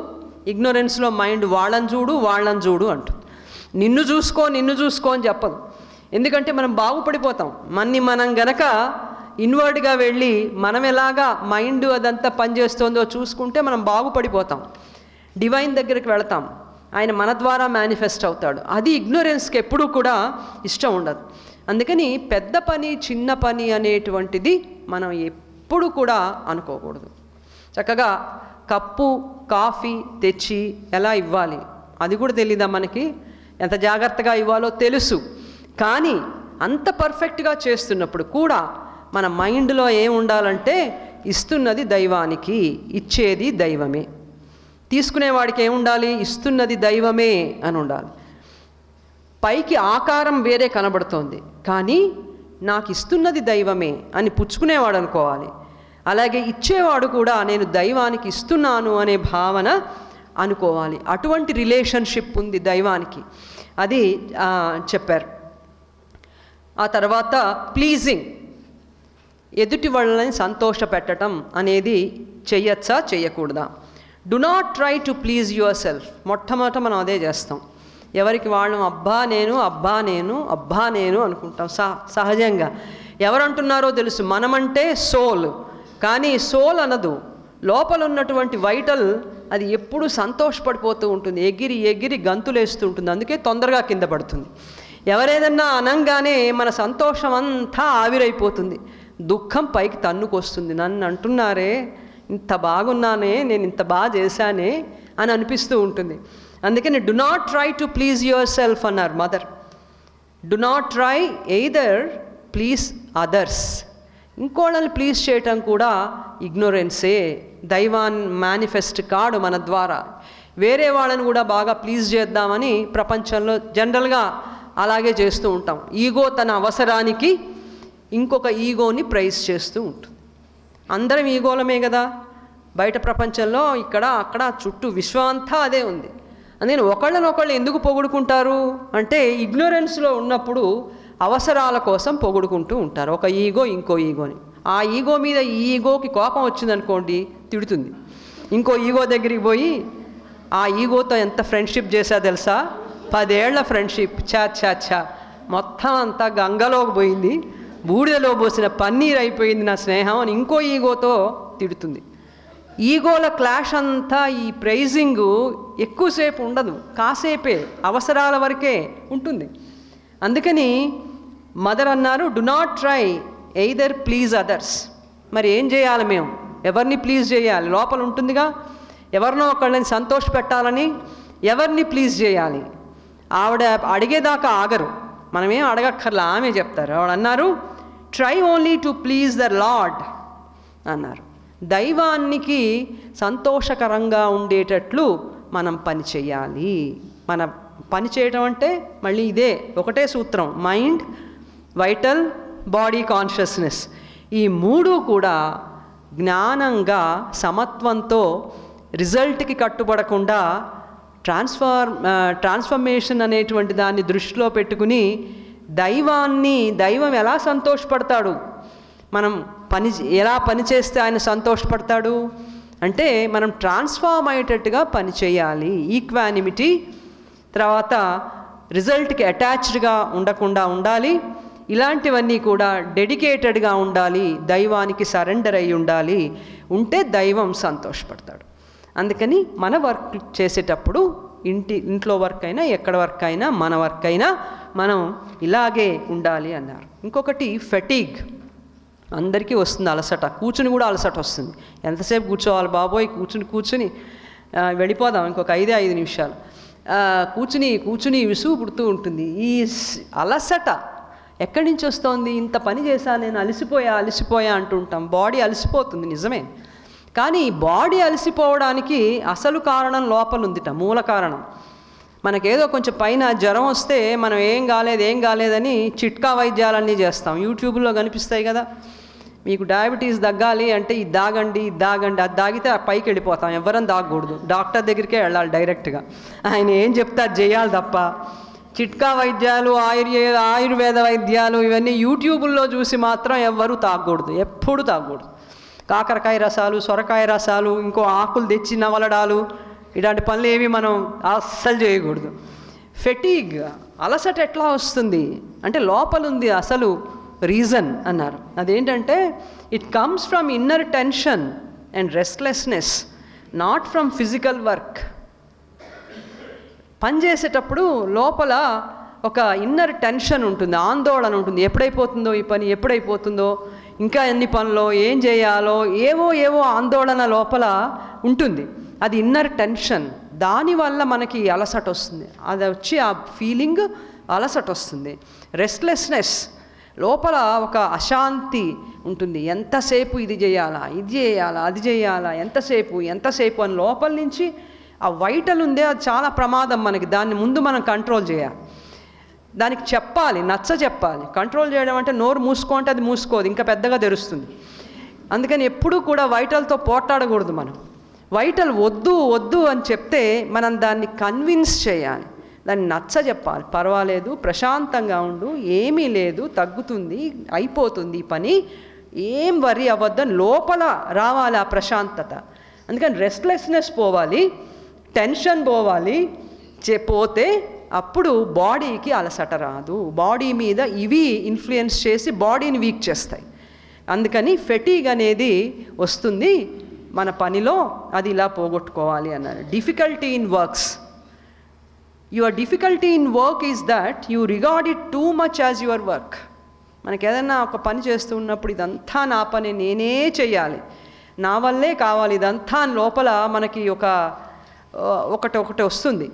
ఇగ్నోరెన్స్లో మైండ్ వాళ్ళని చూడు అంటుంది. నిన్ను చూసుకో అని చెప్పదు. ఎందుకంటే మనం బాగుపడిపోతాం. మనం గనక ఇన్వర్డ్గా వెళ్ళి మనం ఎలాగా మైండ్ అదంతా పనిచేస్తుందో చూసుకుంటే మనం బాగుపడిపోతాం, డివైన్ దగ్గరికి వెళతాం, ఆయన మన ద్వారా మేనిఫెస్ట్ అవుతాడు. అది ఇగ్నోరెన్స్కి ఎప్పుడూ కూడా ఇష్టం ఉండదు. అందుకని పెద్ద పని చిన్న పని అనేటువంటిది మనం ఎప్పుడు కూడా అనుకోకూడదు. చక్కగా కప్పు కాఫీ తెచ్చి ఎలా ఇవ్వాలి అది కూడా తెలీదా మనకి? ఎంత జాగ్రత్తగా ఇవ్వాలో తెలుసు. కానీ అంత పర్ఫెక్ట్గా చేస్తున్నప్పుడు కూడా మన మైండ్లో ఏం ఉండాలంటే, ఇస్తున్నది దైవానికి, ఇచ్చేది దైవమే. తీసుకునేవాడికి ఏముండాలి? ఇస్తున్నది దైవమే అని ఉండాలి. పైకి ఆకారం వేరే కనబడుతోంది, కానీ నాకు ఇస్తున్నది దైవమే అని పుచ్చుకునేవాడు అనుకోవాలి. అలాగే ఇచ్చేవాడు కూడా నేను దైవానికి ఇస్తున్నాను అనే భావన అనుకోవాలి. అటువంటి రిలేషన్షిప్ ఉంది దైవానికి, అది చెప్పారు. ఆ తర్వాత ప్లీజింగ్, ఎదుటి వాళ్ళని సంతోష పెట్టడం అనేది చెయ్యొచ్చా చేయకూడదా? Do not try to please your self. మొట్టమొదట మనం అదే చేస్తాం. ఎవరికి వాళ్ళం అబ్బా నేను అనుకుంటాం సహజంగా. ఎవరంటున్నారో తెలుసు, మనమంటే సోల్, కానీ సోల్ అనదు. లోపల ఉన్నటువంటి వైటల్ అది ఎప్పుడు సంతోషపడిపోతూ ఉంటుంది, ఎగిరి గంతులేస్తూ ఉంటుంది. అందుకే తొందరగా కింద పడుతుంది. ఎవరేదన్నా అనంగానే మన సంతోషం అంతా ఆవిరైపోతుంది, దుఃఖం పైకి తన్నుకొస్తుంది. నన్ను అంటున్నారే, ఇంత బాగున్నానే, నేను ఇంత బాగా చేశానే అని అనిపిస్తూ ఉంటుంది. అందుకని do not try to please yourself అన్నారు mother. Do not try either please others. ఇంకోళ్ళని ప్లీజ్ చేయటం కూడా ఇగ్నోరెన్సే. దైవాన్ మేనిఫెస్ట్ కాడు మన ద్వారా. వేరే వాళ్ళని కూడా బాగా ప్లీజ్ చేద్దామని ప్రపంచంలో జనరల్గా అలాగే చేస్తూ ఉంటాం. ఈగో తన అవసరానికి ఇంకొక ఈగోని ప్రైజ్ చేస్తూ ఉంటుంది. అందరం ఈగోలమే కదా బయట ప్రపంచంలో, ఇక్కడ అక్కడ చుట్టూ విశ్వం అంతా అదే ఉంది. అందుకని ఒకళ్ళనొకళ్ళు ఎందుకు పొగుడుకుంటారు అంటే, ఇగ్నోరెన్స్లో ఉన్నప్పుడు అవసరాల కోసం పొగుడుకుంటూ ఉంటారు. ఒక ఈగో ఇంకో ఈగోని. ఆ ఈగో మీద ఈ ఈగోకి కోపం వచ్చిందనుకోండి, తిడుతుంది. ఇంకో ఈగో దగ్గరికి పోయి ఆ ఈగోతో ఎంత ఫ్రెండ్షిప్ చేశా తెలుసా, 10 ఏళ్ల ఫ్రెండ్షిప్, చా మొత్తం అంతా గంగలోకి పోయింది, బూడిదలో పోసిన పన్నీర్ అయిపోయింది నా స్నేహం అని ఇంకో ఈగోతో తిడుతుంది. ఈగోల క్లాష్ అంతా, ఈ ప్రైజింగు ఎక్కువసేపు ఉండదు, కాసేపే, అవసరాల వరకే ఉంటుంది. అందుకని మదర్ అన్నారు, do not try either please others. మరి ఏం చేయాలి మేము? ఎవరిని ప్లీజ్ చేయాలి? లోపల ఉంటుందిగా, ఎవరినో ఒకళ్ళని సంతోష పెట్టాలని. ఎవరిని ప్లీజ్ చేయాలి? ఆవిడ అడిగేదాకా ఆగరు, మనమేం అడగక్కర్లా, ఆమె చెప్తారు. ఆవిడ అన్నారు, try only to please the lord అన్నారు. దైవానికి సంతోషకరంగా ఉండేటట్లు మనం పని చేయాలి. మన పని చేయటం అంటే మళ్ళీ ఇదే ఒకటే సూత్రం, మైండ్, వైటల్, బాడీ, కాన్షియస్నెస్. ఈ మూడు కూడా జ్ఞానంగా సమత్వంతో రిజల్ట్కి కట్టుబడకుండా ట్రాన్స్ఫర్మేషన్ అనేటువంటి దాన్ని దృష్టిలో పెట్టుకుని దైవం ఎలా సంతోషపడతాడు, మనం ఎలా పని చేస్తే ఆయన సంతోషపడతాడు, అంటే మనం ట్రాన్స్ఫార్మ్ అయ్యేటట్టుగా పని చేయాలి. ఈక్వానిమిటీ, తర్వాత రిజల్ట్కి అటాచ్డ్గా ఉండకుండా ఉండాలి. ఇలాంటివన్నీ కూడా డెడికేటెడ్గా ఉండాలి, దైవానికి సరెండర్ అయి ఉండాలి. ఉంటే దైవం సంతోషపడతాడు. అందుకని మన వర్క్ చేసేటప్పుడు ఇంట్లో వర్క్ అయినా ఎక్కడ వర్క్ అయినా మన వర్క్ అయినా మనం ఇలాగే ఉండాలి అన్నారు. ఇంకొకటి ఫెటీగ్. అందరికీ వస్తుంది అలసట, కూర్చుని కూడా అలసట వస్తుంది. ఎంతసేపు కూర్చోవాలి బాబోయ్, కూర్చుని వెళ్ళిపోదాం ఇంకొక 5 నిమిషాలు, కూర్చుని విసుగు పుడుతూ ఉంటుంది. ఈ అలసట ఎక్కడి నుంచి వస్తుంది? ఇంత పని చేశాను నేను, అలసిపోయా అంటుంటాం. బాడీ అలసిపోతుంది నిజమే, కానీ బాడీ అలసిపోవడానికి అసలు కారణం లోపల ఉందిట, మూల కారణం. మనకేదో కొంచెం పైన జ్వరం వస్తే మనం ఏం కాలేదని చిట్కా వైద్యాలన్నీ చేస్తాం, యూట్యూబ్లో కనిపిస్తాయి కదా. మీకు డయాబెటీస్ తగ్గాలి అంటే ఇది దాగండి అది దాగితే పైకి వెళ్ళిపోతాం. ఎవరని దాగకూడదు, డాక్టర్ దగ్గరికే వెళ్ళాలి డైరెక్ట్గా. ఆయన ఏం చెప్తే అది చేయాలి తప్ప చిట్కా వైద్యాలు, ఆయుర్వేద వైద్యాలు ఇవన్నీ యూట్యూబుల్లో చూసి మాత్రం ఎవ్వరూ తాగకూడదు, ఎప్పుడు తాగకూడదు. కాకరకాయ రసాలు, సొరకాయ రసాలు, ఇంకో ఆకులు తెచ్చి నవలడాలు, ఇలాంటి పనులు ఏవి మనం అస్సలు చేయకూడదు. ఫెటీగ్, అలసట ఎట్లా వస్తుంది అంటే లోపల ఉంది అసలు రీజన్ అన్నారు. అదేంటంటే it comes from inner tension and restlessness, not from physical work. పని చేసేటప్పుడు లోపల ఒక ఇన్నర్ టెన్షన్ ఉంటుంది, ఆందోళన ఉంటుంది. ఎప్పుడైపోతుందో ఈ పని, ఎప్పుడైపోతుందో, ఇంకా ఎన్ని పనులో, ఏం చేయాలో, ఏవో ఆందోళన లోపల ఉంటుంది. అది ఇన్నర్ టెన్షన్. దానివల్ల మనకి అలసట వస్తుంది. అది వచ్చి ఆ ఫీలింగ్ అలసట వస్తుంది. రెస్ట్లెస్నెస్, లోపల ఒక అశాంతి ఉంటుంది. ఎంతసేపు ఇది చేయాలా, అది చేయాలా, ఎంతసేపు అని లోపల నుంచి ఆ వైటల్ ఉందే, అది చాలా ప్రమాదం మనకి. దాన్ని ముందు మనం కంట్రోల్ చేయాలి, దానికి చెప్పాలి, చెప్పాలి. కంట్రోల్ చేయడం అంటే నోరు మూసుకోంటే అది మూసుకోదు, ఇంకా పెద్దగా తెరుస్తుంది. అందుకని ఎప్పుడూ కూడా వైటల్తో పోట్లాడకూడదు. మనం వైటల్ వద్దు అని చెప్తే మనం దాన్ని కన్విన్స్ చేయాలి, దాన్ని చెప్పాలి. పర్వాలేదు, ప్రశాంతంగా ఉండు, ఏమీ లేదు, తగ్గుతుంది, అయిపోతుంది ఈ పని, ఏం వరి అవ్వద్దని లోపల రావాలి ఆ ప్రశాంతత. అందుకని రెస్ట్లెస్నెస్ పోవాలి, టెన్షన్ పోవాలి. పోతే అప్పుడు బాడీకి అలసట రాదు. బాడీ మీద ఇవి ఇన్ఫ్లుయెన్స్ చేసి బాడీని వీక్ చేస్తాయి. అందుకని ఫెటీగ్ అనేది వస్తుంది మన పనిలో, అది ఇలా పోగొట్టుకోవాలి అన్నారు. Difficulty in works. Your difficulty in work is that you regard it too much as your work. మనకి ఏదైనా ఒక పని చేస్తూ ఉన్నప్పుడు ఇదంతా నా పని, నేనే చేయాలి, నా వల్లే కావాలి, ఇదంతా లోపల మనకి ఒకటి వస్తుంది.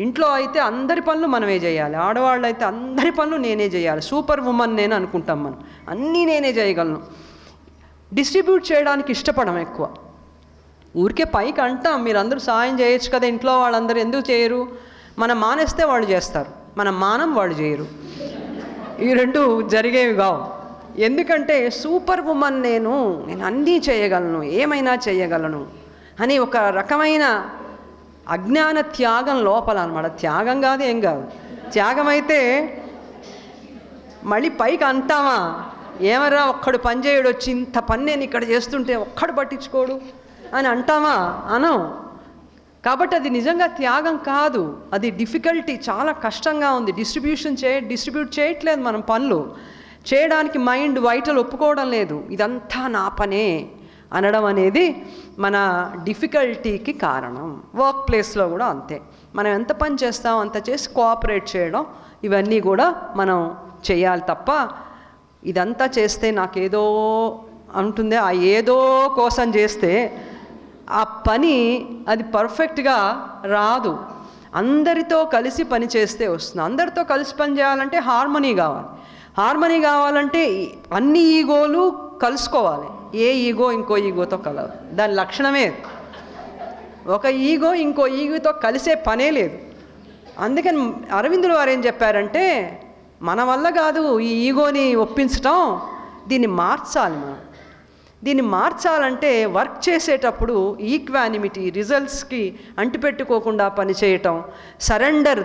ఇంట్లో అయితే అందరి పనులు మనమే చేయాలి, ఆడవాళ్ళు అయితే అందరి పనులు నేనే చేయాలి, సూపర్ ఉమెన్ నేను అనుకుంటాం. మనం అన్నీ నేనే చేయగలను. డిస్ట్రిబ్యూట్ చేయడానికి ఇష్టపడం ఎక్కువ. ఊరికే పైకి అంటాం మీరు అందరూ సాయం చేయొచ్చు కదా, ఇంట్లో వాళ్ళందరూ ఎందుకు చేయరు? మనం మానేస్తే వాళ్ళు చేస్తారు, మనం మానం వాళ్ళు చేయరు. ఈ రెండు జరిగేవి కావు. ఎందుకంటే సూపర్ ఉమెన్ నేను అన్నీ చేయగలను, ఏమైనా చేయగలను అని ఒక రకమైన అజ్ఞాన త్యాగం లోపల అనమాట. త్యాగం కాదు, ఏం కాదు. త్యాగం అయితే మళ్ళీ పైకి అంటామా, ఏమరా ఒక్కడు పని చేయడు, వచ్చి ఇంత పని నేను ఇక్కడ చేస్తుంటే ఒక్కడు పట్టించుకోడు అని అంటామా? అనం. కాబట్టి అది నిజంగా త్యాగం కాదు, అది డిఫికల్టీ, చాలా కష్టంగా ఉంది. డిస్ట్రిబ్యూట్ చేయట్లేదు మనం పనులు చేయడానికి. మైండ్ వైటల్ ఒప్పుకోవడం లేదు, ఇదంతా నా పనే అనడం అనేది మన డిఫికల్టీకి కారణం. వర్క్ ప్లేస్లో కూడా అంతే. మనం ఎంత పని చేస్తాం అంత చేసి కోఆపరేట్ చేయడం, ఇవన్నీ కూడా మనం చేయాలి తప్ప ఇదంతా చేస్తే నాకేదో అంటుంది, ఆ ఏదో కోసం చేస్తే ఆ పని అది పర్ఫెక్ట్గా రాదు. అందరితో కలిసి పని చేస్తే వస్తుంది. అందరితో కలిసి పని చేయాలంటే హార్మనీ కావాలి. హార్మనీ కావాలంటే అన్ని ఈగోలు కలుసుకోవాలి. ఏ ఈగో ఇంకో ఈగోతో కలవదు, దాని లక్షణమే. ఒక ఈగో ఇంకో ఈగోతో కలిసే పనే లేదు. అందుకని అరవిందులు వారు ఏం చెప్పారంటే, మన వల్ల కాదు ఈ ఈగోని ఒప్పించటం, దీన్ని మార్చాలి. దీన్ని మార్చాలంటే వర్క్ చేసేటప్పుడు ఈక్వానిమిటీ, రిజల్ట్స్కి అంటిపెట్టుకోకుండా పనిచేయటం, సరెండర్,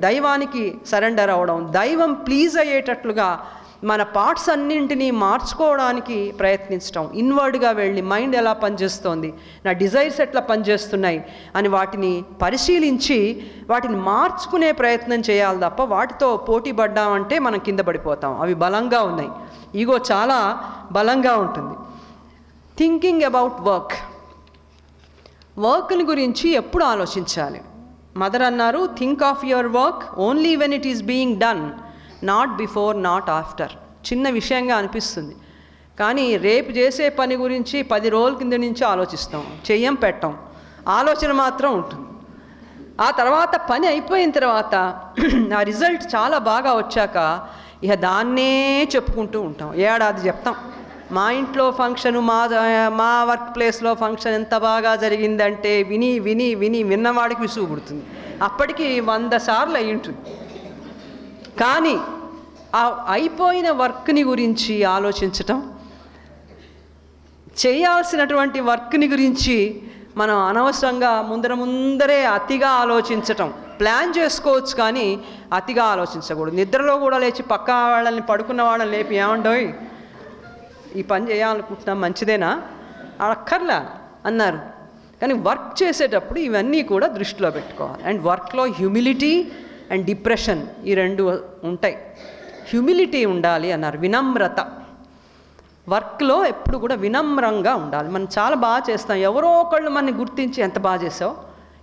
దైవానికి సరెండర్ అవ్వడం, దైవం ప్లీజ్ అయ్యేటట్లుగా మన పార్ట్స్ అన్నింటినీ మార్చుకోవడానికి ప్రయత్నించడం, ఇన్వర్డ్గా వెళ్ళి మైండ్ ఎలా పనిచేస్తోంది, నా డిజైర్స్ ఎట్లా పనిచేస్తున్నాయి అని వాటిని పరిశీలించి వాటిని మార్చుకునే ప్రయత్నం చేయాలి తప్ప వాటితో పోటీ పడ్డామంటే మనం కింద పడిపోతాం. అవి బలంగా ఉన్నాయి, ఈగో చాలా బలంగా ఉంటుంది. థింకింగ్ అబౌట్ వర్క్ని గురించి ఎప్పుడు ఆలోచించాలి? మదర్ అన్నారు, think of your work only when it is being done, not before, not after. చిన్న విషయంగా అనిపిస్తుంది, కానీ రేపు చేసే పని గురించి 10 రోజుల కింద నుంచి ఆలోచిస్తాం, చెయ్యం పెట్టం, ఆలోచన మాత్రం ఉంటుంది. ఆ తర్వాత పని అయిపోయిన తర్వాత ఆ రిజల్ట్ చాలా బాగా వచ్చాక ఇక దాన్నే చెప్పుకుంటూ ఉంటాం. ఏడాది చెప్తాం, మా ఇంట్లో ఫంక్షను, మా వర్క్ ప్లేస్లో ఫంక్షన్ ఎంత బాగా జరిగిందంటే విని విని విని విన్నవాడికి విసుగు పుడుతుంది. అప్పటికి 100 సార్లు అయి ఉంటుంది. కానీ ఆ అయిపోయిన వర్క్ని గురించి ఆలోచించటం, చేయాల్సినటువంటి వర్క్ని గురించి మనం అనవసరంగా ముందరే అతిగా ఆలోచించటం. ప్లాన్ చేసుకోవచ్చు కానీ అతిగా ఆలోచించకూడదు. నిద్రలో కూడా లేచి పక్క వాళ్ళని, పడుకున్న వాళ్ళని లేపి ఏమండోయ్ ఈ పని చేయాలనుకుంటున్నాం, మంచిదేనా, అక్కర్లా అన్నారు. కానీ వర్క్ చేసేటప్పుడు ఇవన్నీ కూడా దృష్టిలో పెట్టుకోవాలి. అండ్ వర్క్లో హ్యూమిలిటీ అండ్ డిప్రెషన్ ఈ 2 ఉంటాయి. హ్యూమిలిటీ ఉండాలి అన్నారు, వినమ్రత. వర్క్లో ఎప్పుడు కూడా వినమ్రంగా ఉండాలి. మనం చాలా బాగా చేస్తాం, ఎవరో ఒకళ్ళు మనని గుర్తించి ఎంత బాగా చేసావు,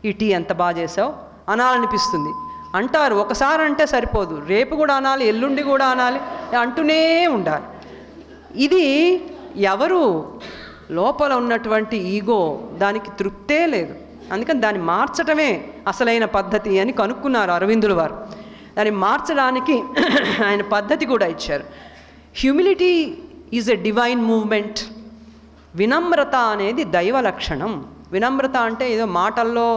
ఈ టీ ఎంత బాగా చేసావు అనాలనిపిస్తుంది. అంటారు, ఒకసారి అంటే సరిపోదు, రేపు కూడా అనాలి, ఎల్లుండి కూడా అనాలి, అంటూనే ఉండాలి. ఇది ఎవరు లోపల ఉన్నటువంటి ఈగో దానికి తృప్తే లేదు. అందుకని దాన్ని మార్చటమే అసలైన పద్ధతి అని కనుక్కున్నారు అరవిందుల వారు. దాన్ని మార్చడానికి ఆయన పద్ధతి కూడా ఇచ్చారు. Humility is a divine movement. వినమ్రత అనేది దైవ లక్షణం. వినమ్రత అంటే ఏదో మాటల్లో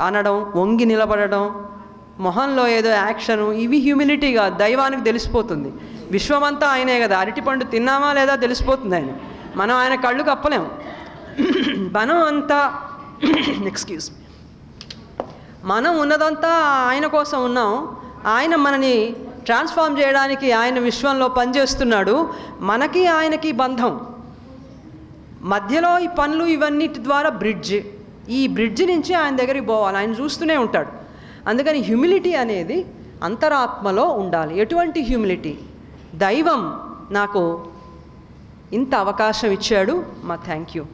అనడం, వంగి నిలబడడం, మొహంలో ఏదో యాక్షను, ఇవి హ్యూమిలిటీ కాదు. దైవానికి తెలిసిపోతుంది, విశ్వమంతా ఆయనే కదా, అరటిపండు తిన్నామా లేదా తెలిసిపోతుంది ఆయన. మనం ఆయన కళ్ళు కప్పలేం. మనం అంతా మనం ఉన్నదంతా ఆయన కోసం ఉన్నాం. ఆయన మనని ట్రాన్స్ఫార్మ్ చేయడానికి ఆయన విశ్వంలో పనిచేస్తున్నాడు. మనకి ఆయనకి బంధం, మధ్యలో ఈ పనులు ఇవన్నిటి ద్వారా బ్రిడ్జ్. ఈ బ్రిడ్జ్ నుంచి ఆయన దగ్గరికి పోవాలి, ఆయన చూస్తూనే ఉంటాడు. అందుకని హ్యూమిలిటీ అనేది అంతరాత్మలో ఉండాలి. ఎటువంటి హ్యూమిలిటీ? దైవం నాకు ఇంత అవకాశం ఇచ్చాడు, మా థ్యాంక్ యూ.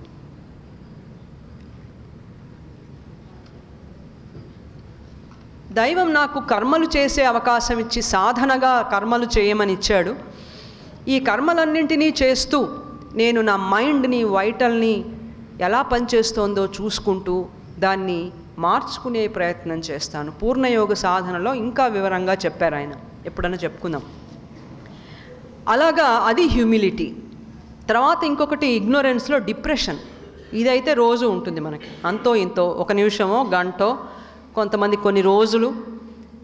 దైవం నాకు కర్మలు చేసే అవకాశం ఇచ్చి సాధనగా కర్మలు చేయమని ఇచ్చాడు. ఈ కర్మలన్నింటినీ చేస్తూ నేను నా మైండ్ని, వైటల్ని ఎలా పనిచేస్తోందో చూసుకుంటూ దాన్ని మార్చుకునే ప్రయత్నం చేస్తాను. పూర్ణయోగ సాధనలో ఇంకా వివరంగా చెప్పారు ఆయన, ఎప్పుడన్నా చెప్పుకుందాం. అలాగా అది హ్యూమిలిటీ. తర్వాత ఇంకొకటి ఇగ్నోరెన్స్లో డిప్రెషన్. ఇదైతే రోజు ఉంటుంది మనకి, అంతో ఇంతో, 1 నిమిషమో గంటో, కొంతమంది కొన్ని రోజులు,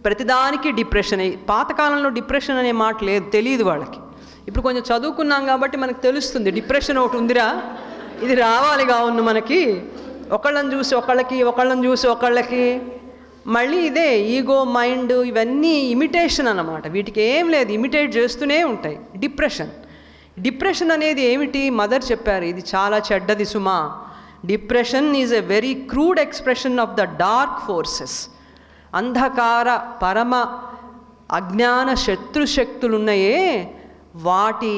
ప్రతిదానికి డిప్రెషన్. పాతకాలంలో డిప్రెషన్ అనే మాట లేదు, తెలియదు వాళ్ళకి. ఇప్పుడు కొంచెం చదువుకున్నాం కాబట్టి మనకు తెలుస్తుంది, డిప్రెషన్ ఒకటి ఉందిరా, ఇది రావాలిగా ఉన్న మనకి. ఒకళ్ళని చూసి ఒకళ్ళకి, ఒకళ్ళని చూసి ఒకళ్ళకి, మళ్ళీ ఇదే ఈగో, మైండ్, ఇవన్నీ ఇమిటేషన్ అన్నమాట. వీటికి ఏం లేదు, ఇమిటేట్ చేస్తూనే ఉంటాయి. డిప్రెషన్ అనేది ఏమిటి? మదర్ చెప్పారు, ఇది చాలా చెడ్డది సుమా. Depression is a very crude expression of the dark forces. అంధకార పరమ అజ్ఞాన శత్రుశక్తులున్నాయే, వాటి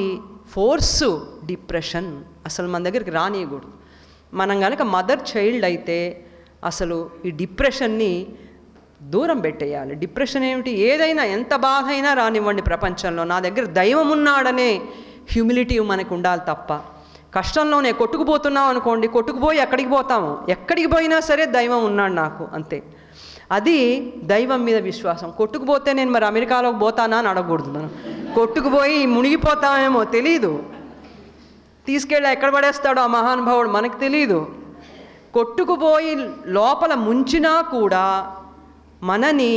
ఫోర్సు డిప్రెషన్. అసలు మన దగ్గరికి రానియకూడదు. మనం కనుక మదర్ చైల్డ్ అయితే అసలు ఈ డిప్రెషన్ని దూరం పెట్టేయాలి. డిప్రెషన్ ఏమిటి? ఏదైనా, ఎంత బాధ అయినా రానివ్వండి ప్రపంచంలో, నా దగ్గర దైవం ఉన్నాడనే హ్యూమిలిటీ మనకు ఉండాలి తప్ప, కష్టంలోనే కొట్టుకుపోతున్నాం అనుకోండి, కొట్టుకుపోయి ఎక్కడికి పోతాము, ఎక్కడికి పోయినా సరే దైవం ఉన్నాడు నాకు, అంతే. అది దైవం మీద విశ్వాసం. కొట్టుకుపోతే నేను మరి అమెరికాలోకి పోతానా అని అడగకూడదు. మనం కొట్టుకుపోయి మునిగిపోతామేమో తెలీదు, తీసుకెళ్ళి ఎక్కడ పడేస్తాడో ఆ మహానుభావుడు మనకు తెలీదు. కొట్టుకుపోయి లోపల ముంచినా కూడా మనని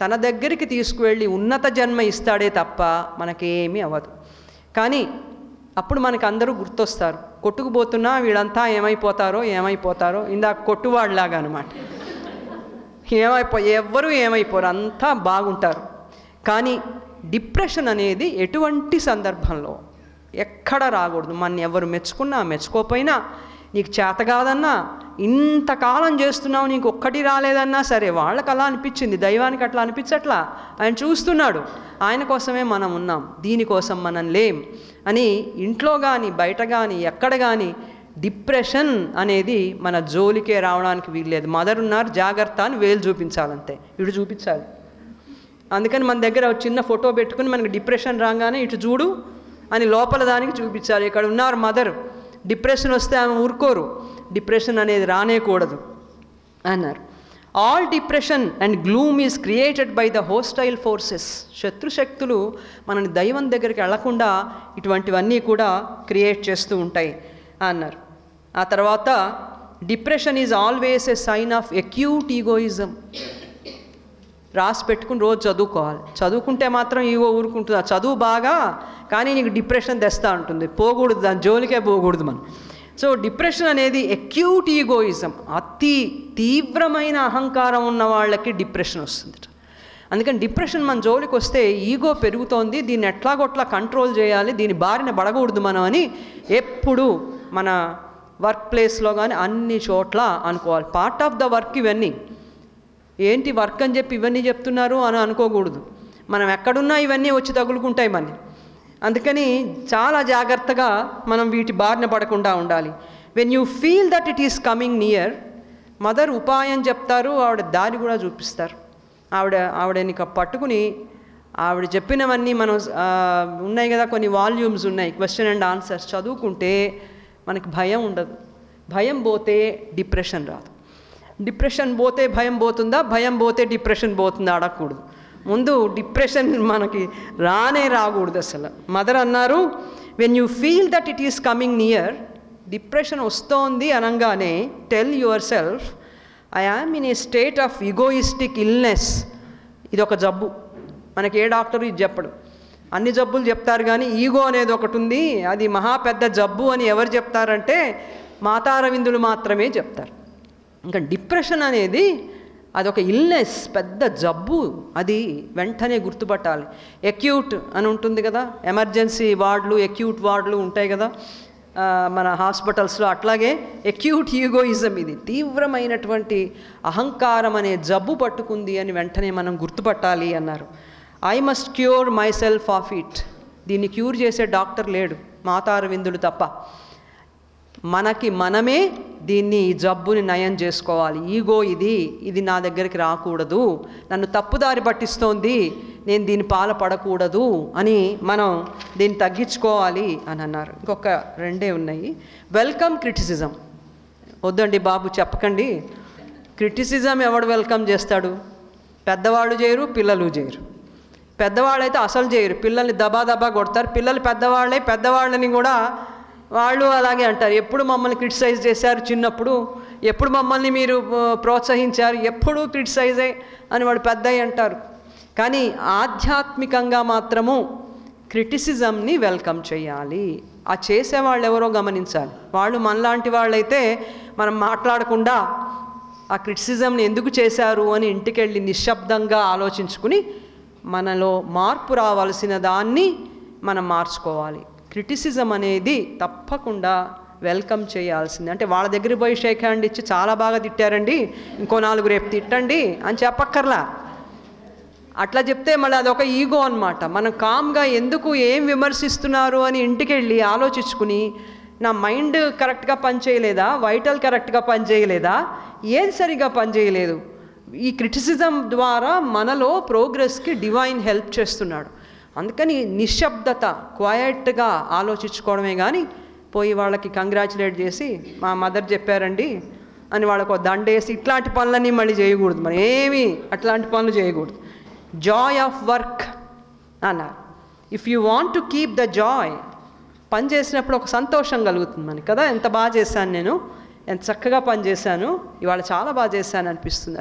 తన దగ్గరికి తీసుకువెళ్ళి ఉన్నత జన్మ ఇస్తాడే తప్ప మనకేమీ అవ్వదు. కానీ అప్పుడు మనకు అందరూ గుర్తొస్తారు. కొట్టుకుపోతున్నా వీళ్ళంతా ఏమైపోతారో, ఇందాక కొట్టువాడిలాగా అనమాట. ఎవ్వరూ ఏమైపోరు, అంతా బాగుంటారు. కానీ డిప్రెషన్ అనేది ఎటువంటి సందర్భంలో ఎక్కడ రాకూడదు. మన ఎవరు మెచ్చుకున్నా మెచ్చుకోకపోయినా, నీకు చేత కాదన్నా, ఇంతకాలం చేస్తున్నావు నీకు ఒక్కటి రాలేదన్నా సరే, వాళ్ళకి అలా అనిపించింది, దైవానికి అట్లా అనిపించట్లా, ఆయన చూస్తున్నాడు, ఆయన కోసమే మనం ఉన్నాం, దీనికోసం మనం లేం అని ఇంట్లో కానీ బయట కానీ ఎక్కడ కానీ డిప్రెషన్ అనేది మన జోలికే రావడానికి వీల్లేదు. మదర్ ఉన్నారు జాగ్రత్త అని వేలు చూపించాలంతే, ఇటు చూపించాలి. అందుకని మన దగ్గర ఒక చిన్న ఫోటో పెట్టుకుని మనకి డిప్రెషన్ రాగానే ఇటు చూడు అని లోపల దానికి చూపించాలి. ఇక్కడ ఉన్నారు మదర్, డిప్రెషన్ వస్తే ఆమె ఊరుకోరు, డిప్రెషన్ అనేది రానేకూడదు అన్నారు. All depression and gloom is created by the hostile forces. శత్రుశక్తులు మనని దైవం దగ్గరికి వెళ్లకుండా ఇటువంటివన్నీ కూడా క్రియేట్ చేస్తూ ఉంటాయి అన్నారు. ఆ తర్వాత depression is always a sign of acute egoism. రాసి పెట్టుకుని రోజు చదువుకోవాలి. చదువుకుంటే మాత్రం ఈగో ఊరుకుంటుంది. ఆ చదువు బాగా కానీ నీకు డిప్రెషన్ తెస్తా ఉంటుంది, పోకూడదు, దాని జోలికే పోకూడదు మనం. సో డిప్రెషన్ అనేది అక్యూట్ ఈగోయిజం, అతి తీవ్రమైన అహంకారం ఉన్న వాళ్ళకి డిప్రెషన్ వస్తుంది. అందుకని డిప్రెషన్ మన జోలికి వస్తే ఈగో పెరుగుతోంది, దీన్ని ఎట్లాగొట్లా కంట్రోల్ చేయాలి, దీని బారిన పడకూడదు మనం అని ఎప్పుడు మన వర్క్ ప్లేస్లో కానీ అన్ని చోట్ల అనుకోవాలి. పార్ట్ ఆఫ్ ద వర్క్ ఇవన్నీ. ఏంటి వర్క్ అని చెప్పి ఇవన్నీ చెప్తున్నారు అని అనుకోకూడదు. మనం ఎక్కడున్నా ఇవన్నీ వచ్చి తగులుకుంటాయి మన. అందుకని చాలా జాగ్రత్తగా మనం వీటి బారిన పడకుండా ఉండాలి. When you feel that it is coming near, mother ఉపాయం చెప్తారు, ఆవిడ దారి కూడా చూపిస్తారు. ఆవిడ నీకు పట్టుకుని ఆవిడ చెప్పినవన్నీ మనం ఉన్నాయి కదా, కొన్ని వాల్యూమ్స్ ఉన్నాయి, క్వశ్చన్ అండ్ ఆన్సర్స్ చదువుకుంటే మనకి భయం ఉండదు. భయం పోతే డిప్రెషన్ రాదు. డిప్రెషన్ పోతే భయం పోతుందా, భయం పోతే డిప్రెషన్ పోతుందా అడగకూడదు. ముందు డిప్రెషన్ మనకి రాకూడదు అసలు. మదర్ అన్నారు, when you feel that it is coming near, depression వస్తోంది అనగానే tell your self, I am in a state of egoistic illness. ఇది ఒక జబ్బు. మనకి ఏ డాక్టరు ఇది చెప్పడు. అన్ని జబ్బులు చెప్తారు కానీ ఈగో అనేది ఒకటి ఉంది, అది మహా పెద్ద జబ్బు అని ఎవరు చెప్తారంటే మాతారవిందులు మాత్రమే చెప్తారు. ఇంకా డిప్రెషన్ అనేది అదొక ఇల్నెస్, పెద్ద జబ్బు, అది వెంటనే గుర్తుపట్టాలి. అక్యూట్ అని ఉంటుంది కదా, ఎమర్జెన్సీ వార్డులు, అక్యూట్ వార్డులు ఉంటాయి కదా మన హాస్పిటల్స్లో, అట్లాగే అక్యూట్ ఈగోయిజం, ఇది తీవ్రమైనటువంటి అహంకారం అనే జబ్బు పట్టుకుంది అని వెంటనే మనం గుర్తుపట్టాలి అన్నారు. I must cure my self of it. దీన్ని క్యూర్ చేసే డాక్టర్ లేడు, మాతారవిందులు తప్ప. మనకి మనమే దీన్ని, ఈ జబ్బుని నయం చేసుకోవాలి. ఈగో ఇది నా దగ్గరికి రాకూడదు, నన్ను తప్పుదారి పట్టిస్తోంది, నేను దీని పాల పడకూడదు అని మనం దీన్ని తగ్గించుకోవాలి అని అన్నారు. ఇంకొక రెండే ఉన్నాయి. Welcome criticism. వద్దండి బాబు చెప్పకండి. క్రిటిసిజం ఎవడు వెల్కమ్ చేస్తాడు? పెద్దవాళ్ళు చేయరు, పిల్లలు చేయరు. పెద్దవాళ్ళైతే అసలు చేయరు, పిల్లల్ని దబా కొడతారు. పిల్లలు పెద్దవాళ్ళని కూడా వాళ్ళు అలాగే అంటారు, ఎప్పుడు మమ్మల్ని క్రిటిసైజ్ చేశారు చిన్నప్పుడు, ఎప్పుడు మమ్మల్ని మీరు ప్రోత్సహించారు, ఎప్పుడూ క్రిటిసైజే అని వాడు పెద్దయ్య అంటారు. కానీ ఆధ్యాత్మికంగా మాత్రము క్రిటిసిజంని వెల్కమ్ చేయాలి. ఆ చేసేవాళ్ళు ఎవరో గమనించాలి. వాళ్ళు మనలాంటి వాళ్ళైతే మనం మాట్లాడకుండా ఆ క్రిటిసిజంని ఎందుకు చేశారు అని ఇంటికెళ్ళి నిశ్శబ్దంగా ఆలోచించుకుని మనలో మార్పు రావాల్సిన దాన్ని మనం మార్చుకోవాలి. క్రిటిసిజం అనేది తప్పకుండా వెల్కమ్ చేయాల్సింది. అంటే వాళ్ళ దగ్గరికి పోయి షేక్ హ్యాండ్ ఇచ్చి చాలా బాగా తిట్టారండి, ఇంకో 4 రేపు తిట్టండి అని చెప్పక్కర్లా. అట్లా చెప్తే మళ్ళీ అదొక ఈగో అనమాట. మనం కామ్గా ఎందుకు ఏం విమర్శిస్తున్నారు అని ఇంటికెళ్ళి ఆలోచించుకుని, నా మైండ్ కరెక్ట్గా పనిచేయలేదా, వైటల్ కరెక్ట్గా పనిచేయలేదా, ఏది సరిగా పనిచేయలేదు. ఈ క్రిటిసిజం ద్వారా మనలో ప్రోగ్రెస్కి డివైన్ హెల్ప్ చేస్తున్నాడు. అందుకని నిశ్శబ్దత, క్వయట్గా ఆలోచించుకోవడమే కానీ పోయి వాళ్ళకి కంగ్రాచులేట్ చేసి మా మదర్ చెప్పారండి అని వాళ్ళకు దండేసి ఇట్లాంటి పనులన్నీ మళ్ళీ చేయకూడదు. మనం ఏమీ అట్లాంటి పనులు చేయకూడదు. జాయ్ ఆఫ్ వర్క్ అన్నారు. If you want to keep the Joy, పని చేసినప్పుడు ఒక సంతోషం కలుగుతుంది మనకి కదా, ఎంత బాగా చేశాను నేను, ఎంత చక్కగా పనిచేశాను, ఇవాళ చాలా బాగా చేశాను అనిపిస్తుంది.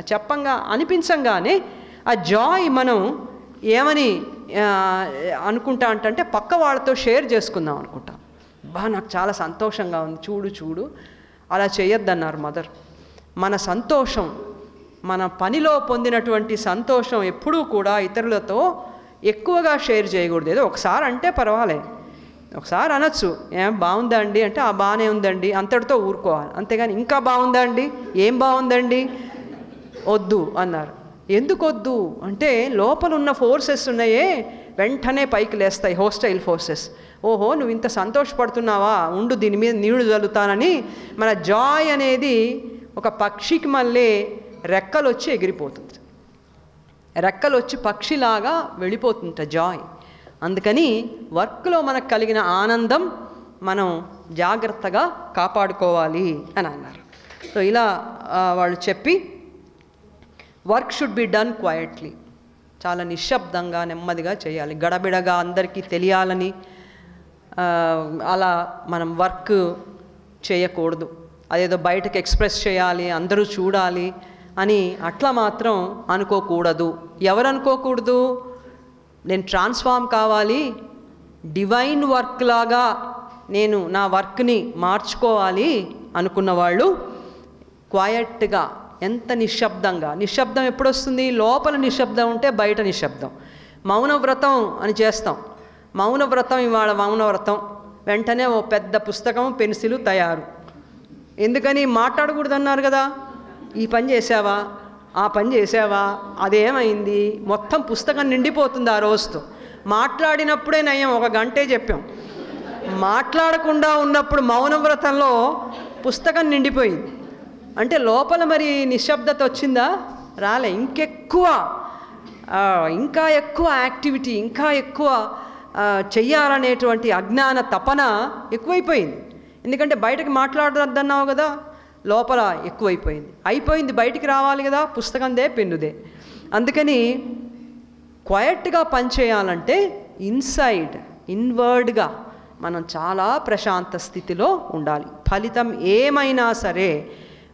అనిపించంగానే ఆ జాయ్ మనం ఏమని అనుకుంటా అంటే పక్క వాళ్ళతో షేర్ చేసుకుందాం అనుకుంటాం. నాకు చాలా సంతోషంగా ఉంది, చూడు అలా చేయొద్దన్నారు మదర్. మన సంతోషం, మన పనిలో పొందినటువంటి సంతోషం ఎప్పుడూ కూడా ఇతరులతో ఎక్కువగా షేర్ చేయకూడదు. ఏదో ఒకసారి అంటే పర్వాలే, ఒకసారి అనొచ్చు, ఏం బాగుందా అండి అంటే బాగానే ఉందండి, అంతటితో ఊరుకోవాలి. అంతేగాని ఇంకా బాగుందా అండి, ఏం బాగుందండి, వద్దు అన్నారు. ఎందుకు వద్దు అంటే లోపల ఉన్న ఫోర్సెస్ ఉన్నాయే వెంటనే పైకి లేస్తాయి, హోస్టైల్ ఫోర్సెస్. ఓహో నువ్వు ఇంత సంతోషపడుతున్నావా, ఉండు దీని మీద నీళ్లు చల్లుతానని మన జాయ్ అనేది ఒక పక్షికి మళ్ళీ రెక్కలు వచ్చి ఎగిరిపోతుంది, రెక్కలు వచ్చి పక్షిలాగా వెళ్ళిపోతుంట జాయ్. అందుకని వర్క్లో మనకు కలిగిన ఆనందం మనం జాగ్రత్తగా కాపాడుకోవాలి అని అన్నారు. సో ఇలా వాళ్ళు చెప్పి work should be done quietly, చాలా నిశ్శబ్దంగా నెమ్మదిగా చేయాలి, గడబిడగా అందరికీ తెలియాలని అలా మనం వర్క్ చేయకూడదు. అదేదో బయటకు ఎక్స్ప్రెస్ చేయాలి, అందరూ చూడాలి అని అట్లా మాత్రం అనుకోకూడదు. ఎవరు అనుకోకూడదు? నేను ట్రాన్స్ఫార్మ్ కావాలి, డివైన్ వర్క్ లాగా నేను నా వర్క్ని మార్చుకోవాలి అనుకున్న వాళ్ళు క్వయట్గా, ఎంత నిశ్శబ్దంగా. నిశ్శబ్దం ఎప్పుడు వస్తుంది? లోపల నిశ్శబ్దం ఉంటే బయట నిశ్శబ్దం. మౌనవ్రతం అని చేస్తాం, మౌనవ్రతం ఇవాళ మౌనవ్రతం, వెంటనే ఓ పెద్ద పుస్తకం పెన్సిలు తయారు. ఎందుకని? మాట్లాడకూడదు అన్నారు కదా. ఈ పని చేసావా, ఆ పని చేసావా, అదేమైంది, మొత్తం పుస్తకం నిండిపోతుంది ఆ రోజుతో. మాట్లాడినప్పుడే నయం, ఒక గంటే చెప్పాం. మాట్లాడకుండా ఉన్నప్పుడు మౌనవ్రతంలో పుస్తకం నిండిపోయింది. అంటే లోపల మరి నిశ్శబ్దత వచ్చిందా? రాలే. ఇంకా ఎక్కువ యాక్టివిటీ, ఇంకా ఎక్కువ చెయ్యాలనేటువంటి అజ్ఞాన తపన ఎక్కువైపోయింది. ఎందుకంటే బయటకు మాట్లాడద్దన్నావు కదా, లోపల ఎక్కువైపోయింది. అయిపోయింది, బయటికి రావాలి కదా, పుస్తకందే పెన్నుదే. అందుకని క్వయట్గా పనిచేయాలంటే ఇన్సైడ్, ఇన్వర్డ్గా మనం చాలా ప్రశాంత స్థితిలో ఉండాలి. ఫలితం ఏమైనా సరే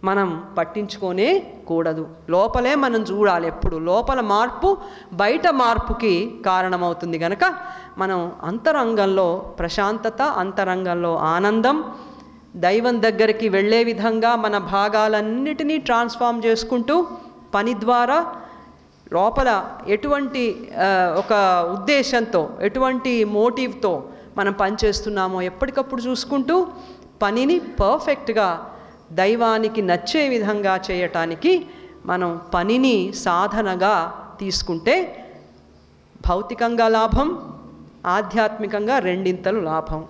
మనం పట్టించుకోనే కూడదు, లోపలే మనం చూడాలి ఎప్పుడు. లోపల మార్పు బయట మార్పుకి కారణమవుతుంది కనుక మనం అంతరంగంలో ప్రశాంతత, అంతరంగంలో ఆనందం, దైవం దగ్గరికి వెళ్ళే విధంగా మన భాగాలన్నిటినీ ట్రాన్స్ఫార్మ్ చేసుకుంటూ పని ద్వారా లోపల ఎటువంటి ఒక ఉద్దేశంతో, ఎటువంటి మోటివ్తో మనం పనిచేస్తున్నామో ఎప్పటికప్పుడు చూసుకుంటూ పనిని పర్ఫెక్ట్గా దైవానికి నచ్చే విధంగా చేయటానికి మనం పనిని సాధనగా తీసుకుంటే భౌతికంగా లాభం, ఆధ్యాత్మికంగా రెండింతలు లాభం.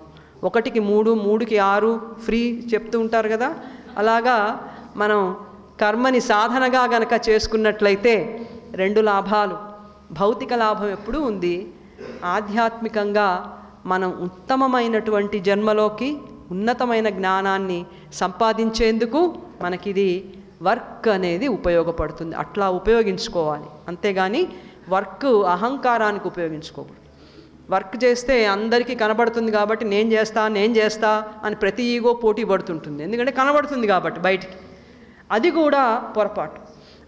1కి 3, 3కి 6 ఫ్రీ చెప్తూ ఉంటారు కదా. అలాగా మనం కర్మని సాధనగా గనక చేసుకున్నట్లయితే 2 లాభాలు. భౌతిక లాభం ఎప్పుడూ ఉంది, ఆధ్యాత్మికంగా మనం ఉత్తమమైనటువంటి జన్మలోకి ఉన్నతమైన జ్ఞానాన్ని సంపాదించేందుకు మనకిది వర్క్ అనేది ఉపయోగపడుతుంది. అట్లా ఉపయోగించుకోవాలి, అంతేగాని వర్క్ అహంకారానికి ఉపయోగించుకోకూడదు. వర్క్ చేస్తే అందరికీ కనబడుతుంది కాబట్టి నేను చేస్తా అని ప్రతి ఈగో పోటీ పడుతుంటుంది. ఎందుకంటే కనబడుతుంది కాబట్టి బయటికి, అది కూడా పొరపాటు.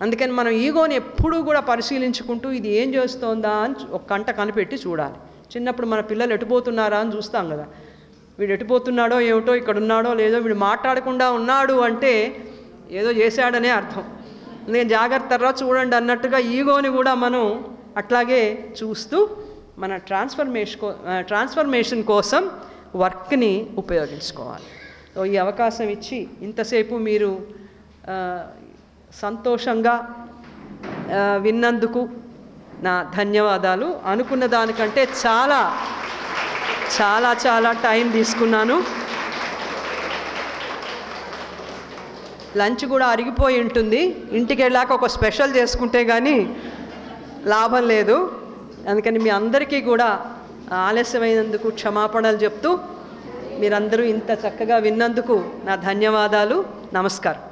అందుకని మనం ఈగోని ఎప్పుడూ కూడా పరిశీలించుకుంటూ ఇది ఏం చేస్తోందా అని ఒక కంట కనిపెట్టి చూడాలి. చిన్నప్పుడు మన పిల్లలు ఎటుపోతున్నారా అని చూస్తాం కదా, వీడు ఎటుపోతున్నాడో ఏమిటో, ఇక్కడ ఉన్నాడో లేదో, వీడు మాట్లాడకుండా ఉన్నాడు అంటే ఏదో చేశాడనే అర్థం. అందుకని జాగ్రత్తగా చూడండి అన్నట్టుగా ఈగోని కూడా మనం అట్లాగే చూస్తూ మన ట్రాన్స్ఫర్మేషన్ కోసం వర్క్ని ఉపయోగించుకోవాలి. సో ఈ అవకాశం ఇచ్చి ఇంతసేపు మీరు సంతోషంగా విన్నందుకు నా ధన్యవాదాలు. అనుకున్న దానికంటే చాలా చాలా చాలా టైం తీసుకున్నాను. లంచ్ కూడా అరిగిపోయి ఉంటుంది, ఇంటికి వెళ్ళాక ఒక స్పెషల్ చేసుకుంటే కానీ లాభం లేదు. అందుకని మీ అందరికీ కూడా ఆలస్యమైనందుకు క్షమాపణలు చెప్తూ మీరందరూ ఇంత చక్కగా విన్నందుకు నా ధన్యవాదాలు. నమస్కారం.